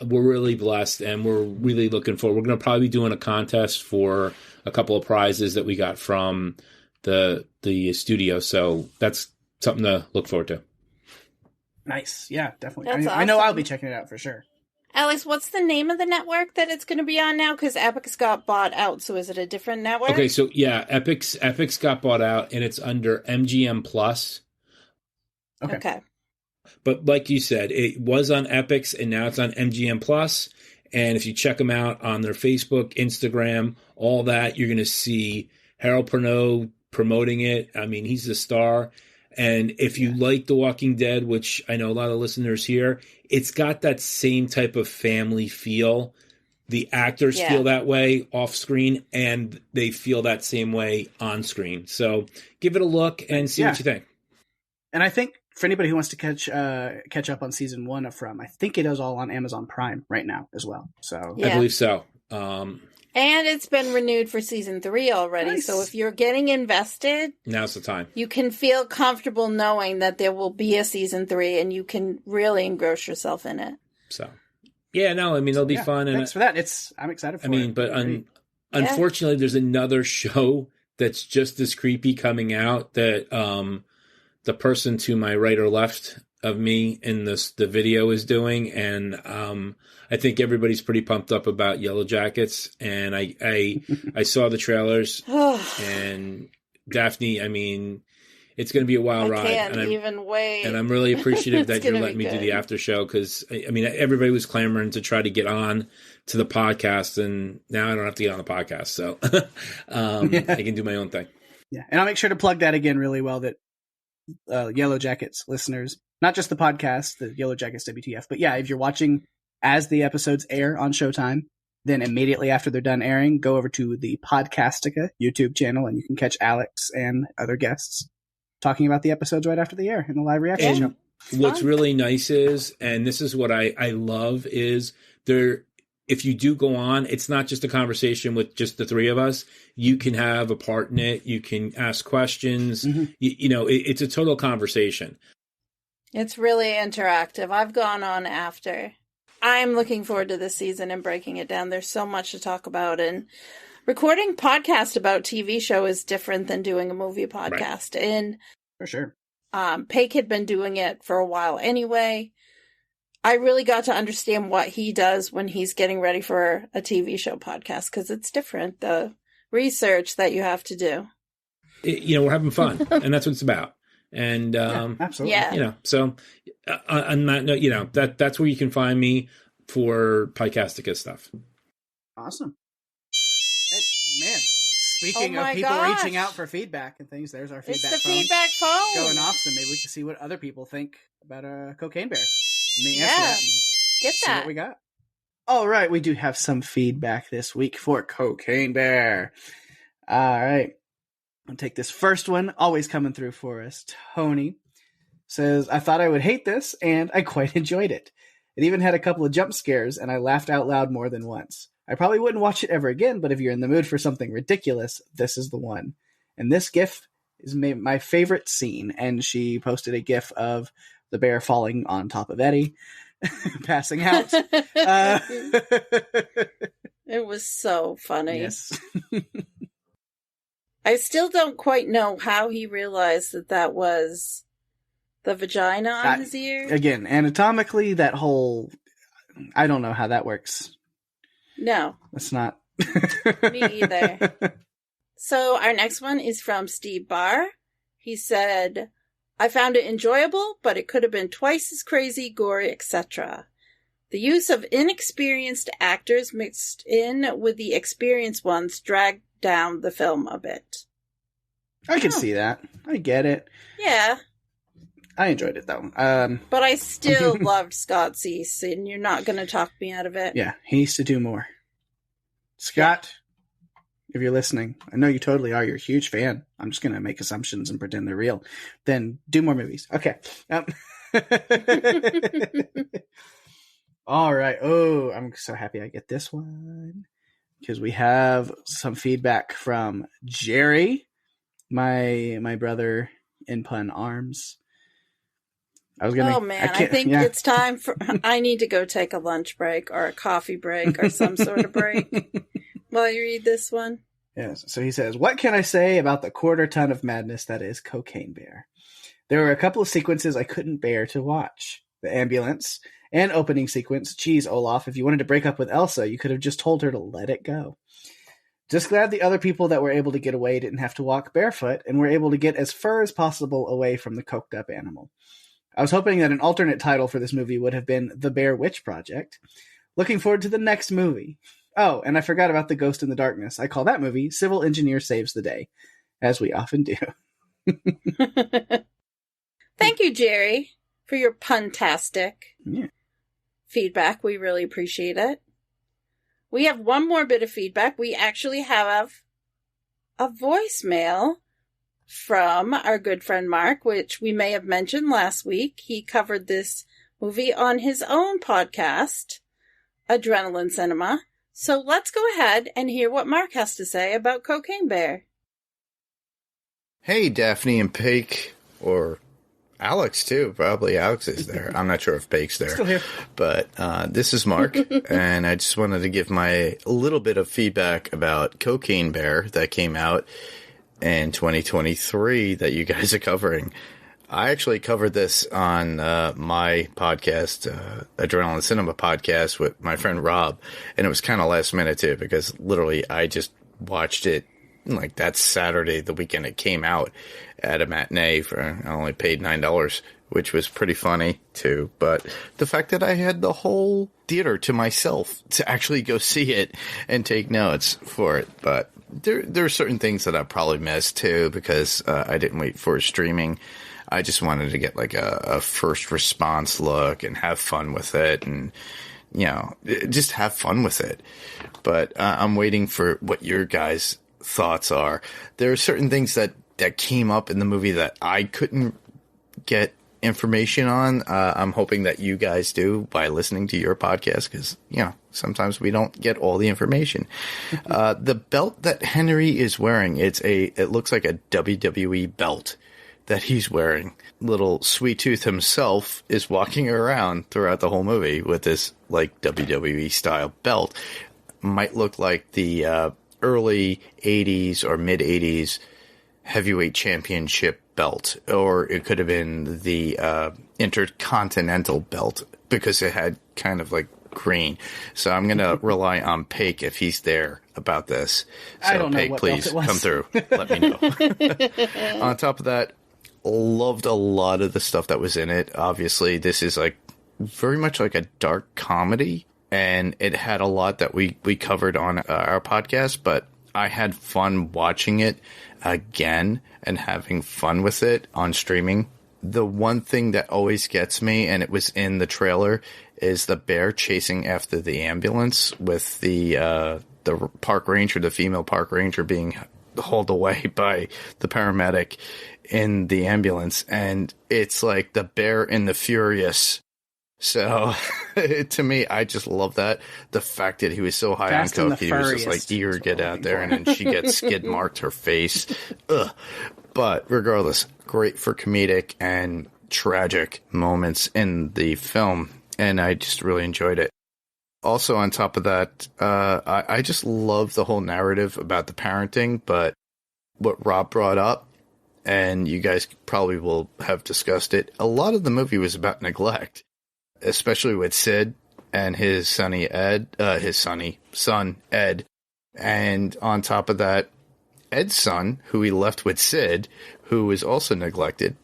we're really blessed, and we're really looking forward. We're going to probably be doing a contest for a couple of prizes that we got from the studio. So that's something to look forward to.
Nice. Yeah, definitely.
That's
I know
awesome.
I'll be checking it out for sure.
Alex, what's the name of the network that it's going to be on now? Because Epix got bought out, so is it a different network?
Okay, so Epix got bought out, and it's under MGM Plus.
Okay.
But like you said, it was on Epix, and now it's on MGM Plus. And if you check them out on their Facebook, Instagram, all that, you're going to see Harold Perrineau promoting it. I mean, he's the star. And if you like The Walking Dead, which I know a lot of listeners here, it's got that same type of family feel. The actors feel that way off screen, and they feel that same way on screen. So give it a look and see what you think.
And I think for anybody who wants to catch up on season 1 of From, I think it is all on Amazon Prime right now as well. So
I believe so.
And it's been renewed for season 3 already.
Nice.
So if you're getting invested,
Now's the time.
You can feel comfortable knowing that there will be a season 3, and you can really engross yourself in it.
So, it'll be fun. And
thanks for that. I'm excited for it.
But unfortunately, there's another show that's just as creepy coming out that the person to my right or left of me in the video is doing, and I think everybody's pretty pumped up about Yellow Jackets. And I saw the trailers, and Daphne, it's going to be a wild ride.
I can't even wait.
And I'm really appreciative that you're letting me do the after show, because everybody was clamoring to try to get on to the podcast, and now I don't have to get on the podcast, so I can do my own thing.
Yeah, and I'll make sure to plug that again really well, that Yellow Jackets listeners, not just the podcast, the Yellow Jackets WTF, but if you're watching as the episodes air on Showtime, then immediately after they're done airing, go over to the Podcastica YouTube channel, and you can catch Alex and other guests talking about the episodes right after the air in the live reaction show.
What's really nice is, and this is what I love, is if you do go on, it's not just a conversation with just the three of us. You can have a part in it. You can ask questions.
Mm-hmm.
It's a total conversation.
It's really interactive. I've gone on after. I'm looking forward to this season and breaking it down. There's so much to talk about, and recording podcast about TV show is different than doing a movie podcast. Right. And
for sure.
Pake had been doing it for a while anyway. I really got to understand what he does when he's getting ready for a TV show podcast, because it's different, the research that you have to do.
We're having fun, and that's what it's about. And
absolutely.
Yeah.
So on that note, that's where you can find me for Podcastica stuff.
Awesome. Man, speaking of people reaching out for feedback and things, there's our feedback phone.
It's the feedback phone
going off, so maybe we can see what other people think about a Cocaine Bear. Let me answer that.
Get that.
See what we got. All right, we do have some feedback this week for Cocaine Bear. All right, I'll take this first one. Always coming through for us. Tony says, I thought I would hate this, and I quite enjoyed it. It even had a couple of jump scares, and I laughed out loud more than once. I probably wouldn't watch it ever again, but if you're in the mood for something ridiculous, this is the one. And this GIF is my favorite scene, and she posted a GIF of the bear falling on top of Eddie, passing out.
It was so funny.
Yes.
I still don't quite know how he realized that was the vagina on his ear.
Again, anatomically, that whole... I don't know how that works.
No.
That's not...
Me either. So our next one is from Steve Barr. He said, I found it enjoyable, but it could have been twice as crazy, gory, etc. The use of inexperienced actors mixed in with the experienced ones dragged down the film a bit.
I can see that. I get it.
Yeah.
I enjoyed it, though.
But I still loved Scott Cease, and you're not going to talk me out of it.
Yeah, he needs to do more. Scott, if you're listening, I know you totally are. You're a huge fan. I'm just going to make assumptions and pretend they're real. Then do more movies. Okay. All right. Oh, I'm so happy I get this one, because we have some feedback from Jerry, my brother in pun arms. I think
it's time for... I need to go take a lunch break or a coffee break or some sort of break while you read this one.
Yes. So he says, what can I say about the quarter ton of madness that is Cocaine Bear? There were a couple of sequences I couldn't bear to watch. The ambulance and opening sequence. Geez, Olaf, if you wanted to break up with Elsa, you could have just told her to let it go. Just glad the other people that were able to get away didn't have to walk barefoot and were able to get as far as possible away from the coked up animal. I was hoping that an alternate title for this movie would have been The Bear Witch Project. Looking forward to the next movie. Oh, and I forgot about The Ghost in the Darkness. I call that movie Civil Engineer Saves the Day, as we often do.
Thank you, Jerry, for your puntastic feedback. We really appreciate it. We have one more bit of feedback. We actually have a voicemail from our good friend Mark, which we may have mentioned last week. He covered this movie on his own podcast, Adrenaline Cinema. So let's go ahead and hear what Mark has to say about Cocaine Bear.
Hey, Daphne and Pake, or Alex too. Probably Alex is there. I'm not sure if Pake's there.
Still here.
But this is Mark, and I just wanted to give my little bit of feedback about Cocaine Bear that came out in 2023 that you guys are covering. I actually covered this on my podcast, Adrenaline Cinema podcast, with my friend Rob, and it was kind of last minute too, because literally I just watched it like that Saturday, the weekend it came out, at a matinee. I only paid $9, which was pretty funny too. But the fact that I had the whole theater to myself to actually go see it and take notes for it, but there are certain things that I probably missed too, because I didn't wait for streaming. I just wanted to get like a first response look and have fun with it, and just have fun with it. But I'm waiting for what your guys' thoughts are. There are certain things that came up in the movie that I couldn't get information on. I'm hoping that you guys do by listening to your podcast because, sometimes we don't get all the information. The belt that Henry is wearing, it looks like a WWE belt that he's wearing. Little Sweet Tooth himself is walking around throughout the whole movie with this like WWE style belt. Might look like the early 80s or mid 80s heavyweight championship belt, or it could have been the intercontinental belt because it had kind of like green. So I'm going to rely on Pake if he's there about this. So
I don't know
Pake,
what
please
belt it was.
come through. Let me know. On top of that, loved a lot of the stuff that was in it. Obviously, this is like very much like a dark comedy, and it had a lot that we covered on our podcast, but I had fun watching it again and having fun with it on streaming. The one thing that always gets me, and it was in the trailer, is the bear chasing after the ambulance with the park ranger, the female park ranger, being hauled away by the paramedic in the ambulance. And it's like the Bear and the Furious. So to me, I just love that. The fact that he was so high
Fast
on
and
coke,
the
he was just like
Furriest.
eager to get out there, and then she gets skid marked her face. Ugh. But regardless, great for comedic and tragic moments in the film, and I just really enjoyed it. Also, on top of that, I just love the whole narrative about the parenting, but what Rob brought up, and you guys probably will have discussed it, a lot of the movie was about neglect, especially with Sid and his son Ed. And on top of that, Ed's son, who he left with Sid, who was also neglected.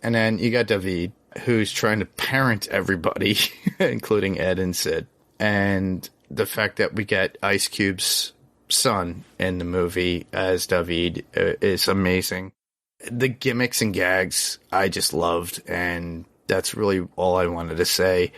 And then you got David, who's trying to parent everybody, including Ed and Sid. And the fact that we get Ice Cube's son in the movie as David is amazing. The gimmicks and gags I just loved, and that's really all I wanted to say.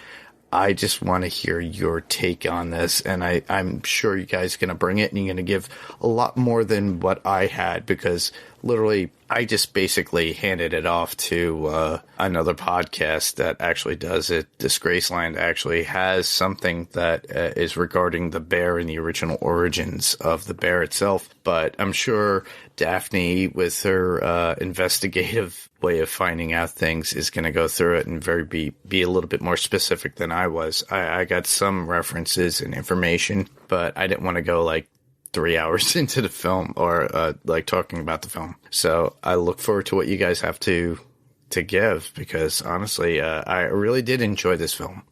I just want to hear your take on this, and I'm sure you guys are going to bring it, and you're going to give a lot more than what I had, because literally I just basically handed it off to another podcast that actually does it. Disgraceland actually has something that is regarding the bear and the original origins of the bear itself, but I'm sure Daphne, with her investigative way of finding out things, is going to go through it and be a little bit more specific than I was. I got some references and information, but I didn't want to go like 3 hours into the film or like talking about the film. So I look forward to what you guys have to give, because honestly, I really did enjoy this film.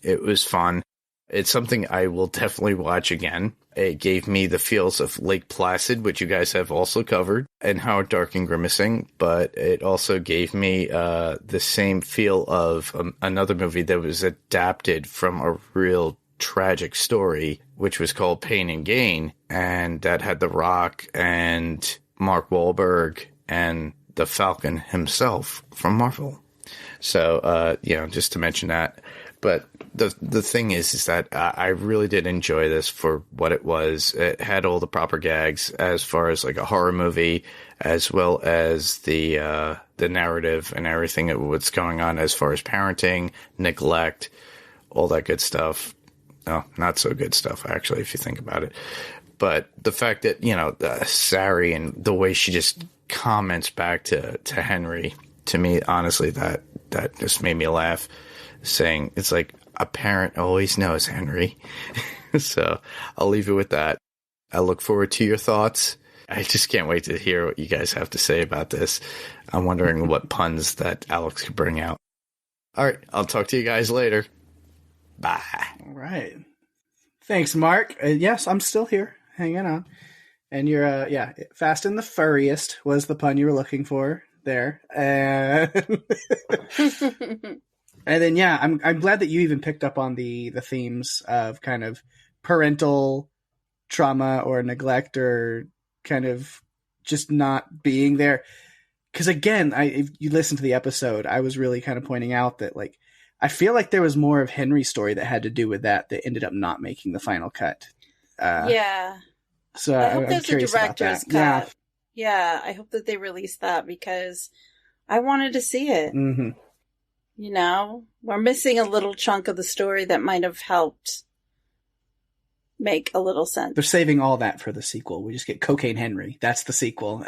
It was fun. It's something I will definitely watch again. It gave me the feels of Lake Placid, which you guys have also covered, and Howard Dark and Grimacing, but it also gave me the same feel of another movie that was adapted from a real tragic story, which was called Pain and Gain, and that had The Rock and Mark Wahlberg and the Falcon himself from Marvel. So, just to mention that. But the thing is that I really did enjoy this for what it was. It had all the proper gags as far as like a horror movie, as well as the narrative and everything of what's going on as far as parenting, neglect, all that good stuff. No, not so good stuff, actually, if you think about it. But the fact that, Sari and the way she just comments back to Henry, to me, honestly, that just made me laugh, saying it's like a parent always knows, Henry. So I'll leave it with that. I look forward to your thoughts. I just can't wait to hear what you guys have to say about this. I'm wondering what puns that Alex could bring out. All right, I'll talk to you guys later. Bye.
All right. Thanks, Mark. Yes, I'm still here, hanging on. And you're, Fast and the Furriest was the pun you were looking for there. And then, I'm glad that you even picked up on the themes of kind of parental trauma or neglect, or kind of just not being there. Because again, if you listen to the episode, I was really kind of pointing out that, like, I feel like there was more of Henry's story that had to do with that ended up not making the final cut. So
I hope
I'm
there's a
curious about
director's
that.
cut. Yeah, I hope that they release that, because I wanted to see it.
Mm-hmm.
You know, we're missing a little chunk of the story that might have helped make a little sense.
They're saving all that for the sequel. We just get Cocaine Henry. That's the sequel.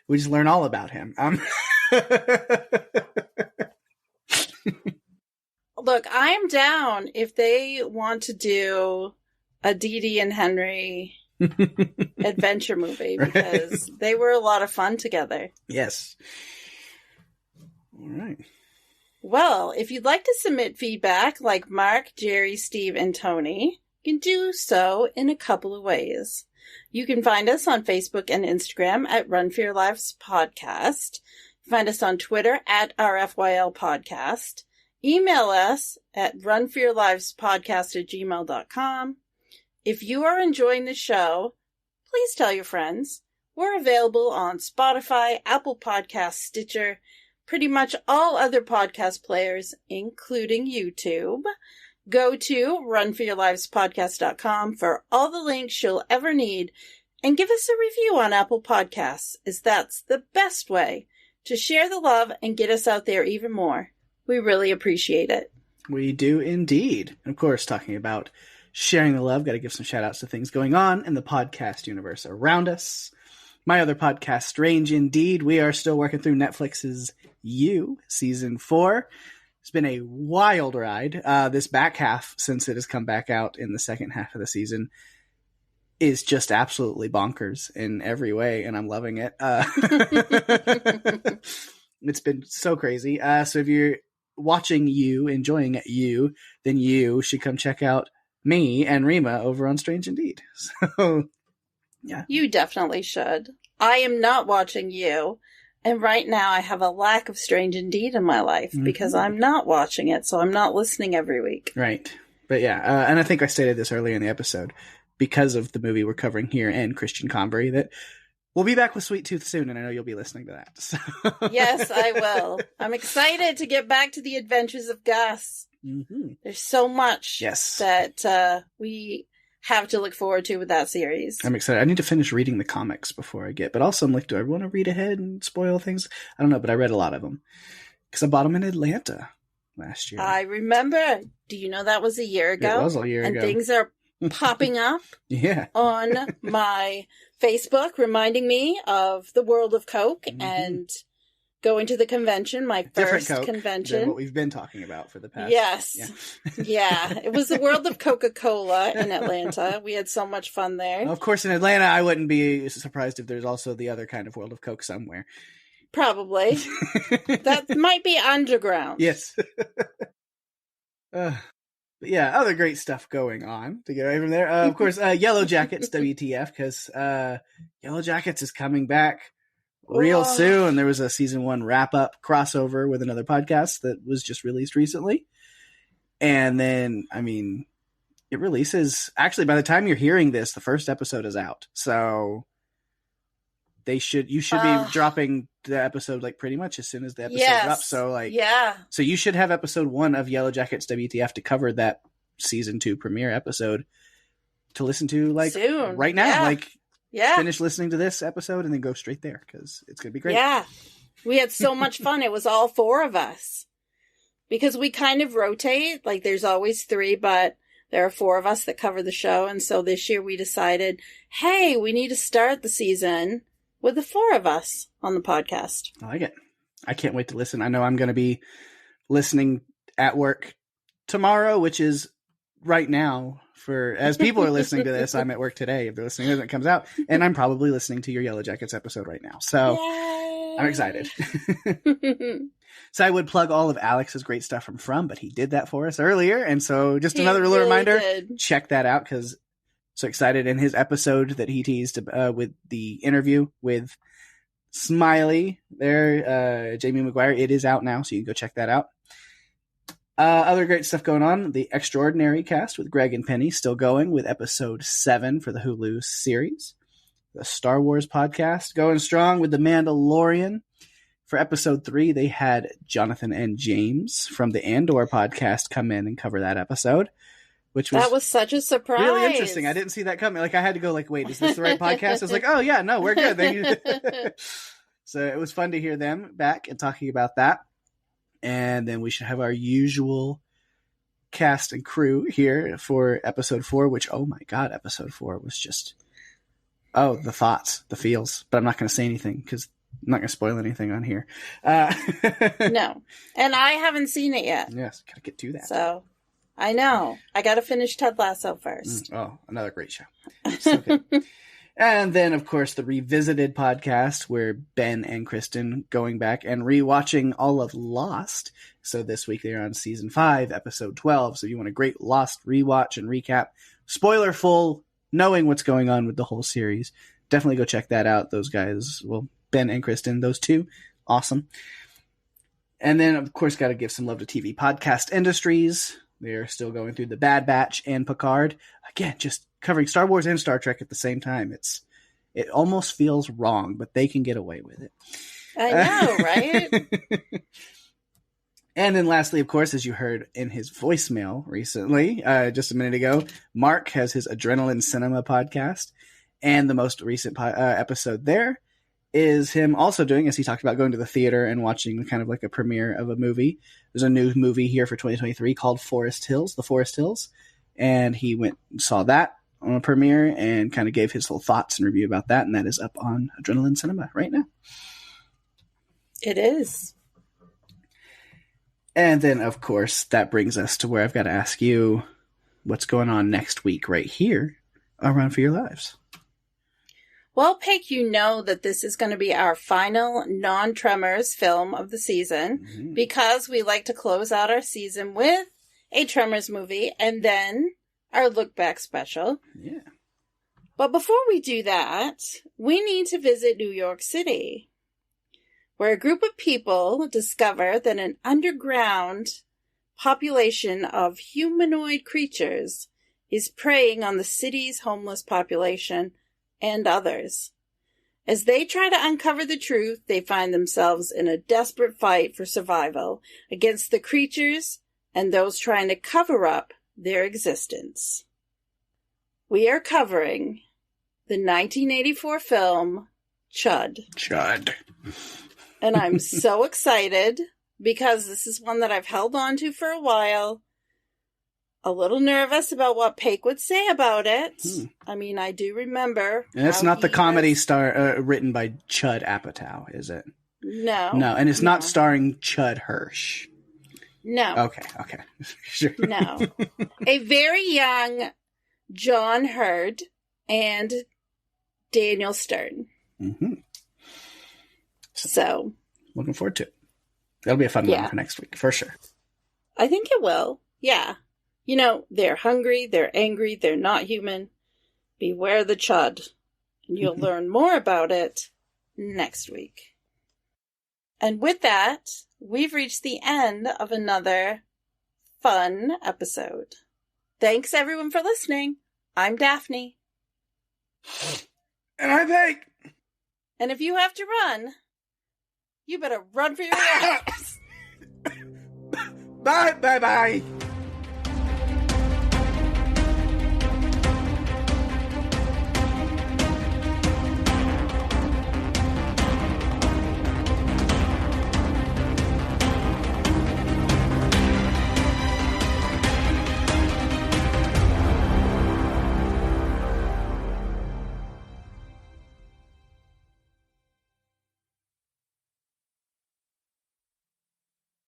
We just learn all about him.
Look, I'm down if they want to do a Dee Dee and Henry adventure movie, because they were a lot of fun together.
Yes. All right.
Well, if you'd like to submit feedback like Mark, Jerry, Steve, and Tony, you can do so in a couple of ways. You can find us on Facebook and Instagram at Run for Your Lives Podcast. Find us on Twitter at RFYL Podcast. Email us at runforyourlivespodcast@gmail.com. If you are enjoying the show, please tell your friends. We're available on Spotify, Apple Podcasts, Stitcher, pretty much all other podcast players, including YouTube. Go to runforyourlivespodcast.com for all the links you'll ever need, and give us a review on Apple Podcasts, as that's the best way to share the love and get us out there even more. We really appreciate it.
We do indeed. And of course, talking about sharing the love, got to give some shout outs to things going on in the podcast universe around us. My other podcast, Strange Indeed, we are still working through Netflix's You, Season 4. It's been a wild ride. This back half, since it has come back out in the second half of the season, is just absolutely bonkers in every way, and I'm loving it. It's been so crazy. So if you're watching You, enjoying You, then you should come check out me and Rima over on Strange Indeed. So, yeah.
You definitely should. I am not watching You, and right now I have a lack of Strange Indeed in my life because I'm not watching it, so I'm not listening every week.
Right. But yeah, and I think I stated this earlier in the episode, because of the movie we're covering here and Christian Convery, that we'll be back with Sweet Tooth soon, and I know you'll be listening to that. So.
Yes, I will. I'm excited to get back to the adventures of Gus.
Mm-hmm.
There's so much that we have to look forward to with that series.
I'm excited. I need to finish reading the comics before I get, but also I'm like, do I want to read ahead and spoil things? I don't know, but I read a lot of them because I bought them in Atlanta last year.
I remember. Do you know that was a year ago?
It was a year ago.
And things are popping up on my Facebook, reminding me of the world of Coke and going to the convention, my first
Coke
convention.
Than what we've been talking about for the past.
Yes. Yeah. It was the world of Coca-Cola in Atlanta. We had so much fun there.
Well, of course, in Atlanta, I wouldn't be surprised if there's also the other kind of world of Coke somewhere.
Probably. That might be underground.
Yes. But yeah, other great stuff going on to get away from there. Of course, Yellow Jackets, WTF, because Yellow Jackets is coming back real soon. There was a season 1 wrap-up crossover with another podcast that was just released recently. And then, I mean, it releases... Actually, by the time you're hearing this, the first episode is out. So you should be dropping the episode like pretty much as soon as the episode's up. So so you should have episode 1 of Yellow Jackets WTF to cover that season 2 premiere episode to listen to like
soon.
Right now.
Yeah.
Finish listening to this episode and then go straight there because it's going to be great.
Yeah. We had so much fun. It was all 4 of us because we kind of rotate. Like there's always 3, but there are 4 of us that cover the show. And so this year we decided, hey, we need to start the season with the 4 of us on the podcast.
I like it. I can't wait to listen. I know I'm going to be listening at work tomorrow, which is right now. As people are listening to this, I'm at work today. If they're listening as it comes out, and I'm probably listening to your Yellow Jackets episode right now. So
Yay.
I'm excited. So I would plug all of Alex's great stuff from, but he did that for us earlier. And so just another little reminder, check that out because so excited. In his episode that he teased with the interview with Smiley there, Jamie McGuire, it is out now. So you can go check that out. Other great stuff going on. The Extraordinary Cast with Greg and Penny still going with episode 7 for the Hulu series. The Star Wars podcast going strong with The Mandalorian. For episode 3, they had Jonathan and James from the Andor podcast come in and cover that episode, which was
that was such a surprise.
Really interesting. I didn't see that coming. Like I had to go like, wait, is this the right podcast? I was like, oh yeah, no, we're good. Thank you. So it was fun to hear them back and talking about that. And then we should have our usual cast and crew here for episode 4, which, oh my God, episode 4 was just, the thoughts, the feels. But I'm not going to say anything because I'm not going to spoil anything on here.
No. And I haven't seen it yet.
Yes, got to get to that.
So, I know. I got to finish Ted Lasso first.
Another great show. So good. And then, of course, the Revisited podcast where Ben and Kristen going back and rewatching all of Lost. So this week they're on season 5, episode 12. So you want a great Lost rewatch and recap, spoiler full, knowing what's going on with the whole series. Definitely go check that out. Those guys, well, Ben and Kristen, those two, awesome. And then, of course, got to give some love to TV Podcast Industries. They're still going through The Bad Batch and Picard. Again, just covering Star Wars and Star Trek at the same time. It almost feels wrong, but they can get away with it.
I know, right?
And then lastly, of course, as you heard in his voicemail recently, just a minute ago, Mark has his Adrenaline Cinema podcast. And the most recent episode there is him also doing, as he talked about, going to the theater and watching kind of like a premiere of a movie. There's a new movie here for 2023 called The Forest Hills. And he went and saw that on a premiere and kind of gave his full thoughts and review about that. And that is up on Adrenaline Cinema right now.
It is.
And then, of course, that brings us to where I've got to ask you what's going on next week right here on Run for Your Lives.
Well, Pake, you know that this is going to be our final non-Tremors film of the season because we like to close out our season with a Tremors movie and then our look back special.
Yeah.
But before we do that, we need to visit New York City, where a group of people discover that an underground population of humanoid creatures is preying on the city's homeless population and others. As they try to uncover the truth, they find themselves in a desperate fight for survival against the creatures and those trying to cover up their existence. We are covering the 1984 film Chud. And I'm so excited because this is one that I've held on to for a while. A little nervous about what Pake would say about it. I mean, I do remember.
And it's not the comedy written by Chud Apatow, is it?
No.
No, and it's not starring Chud Hirsch.
No.
Okay. Sure.
No. A very young John Hurd and Daniel Stern.
Mm-hmm.
So.
Looking forward to it. That'll be a fun one for next week, for sure.
I think it will. Yeah. You know, they're hungry, they're angry, they're not human. Beware the Chud. And you'll learn more about it next week. And with that, we've reached the end of another fun episode. Thanks everyone for listening. I'm Daphne.
And I'm Pake.
And if you have to run, you better run for your lives.
Bye.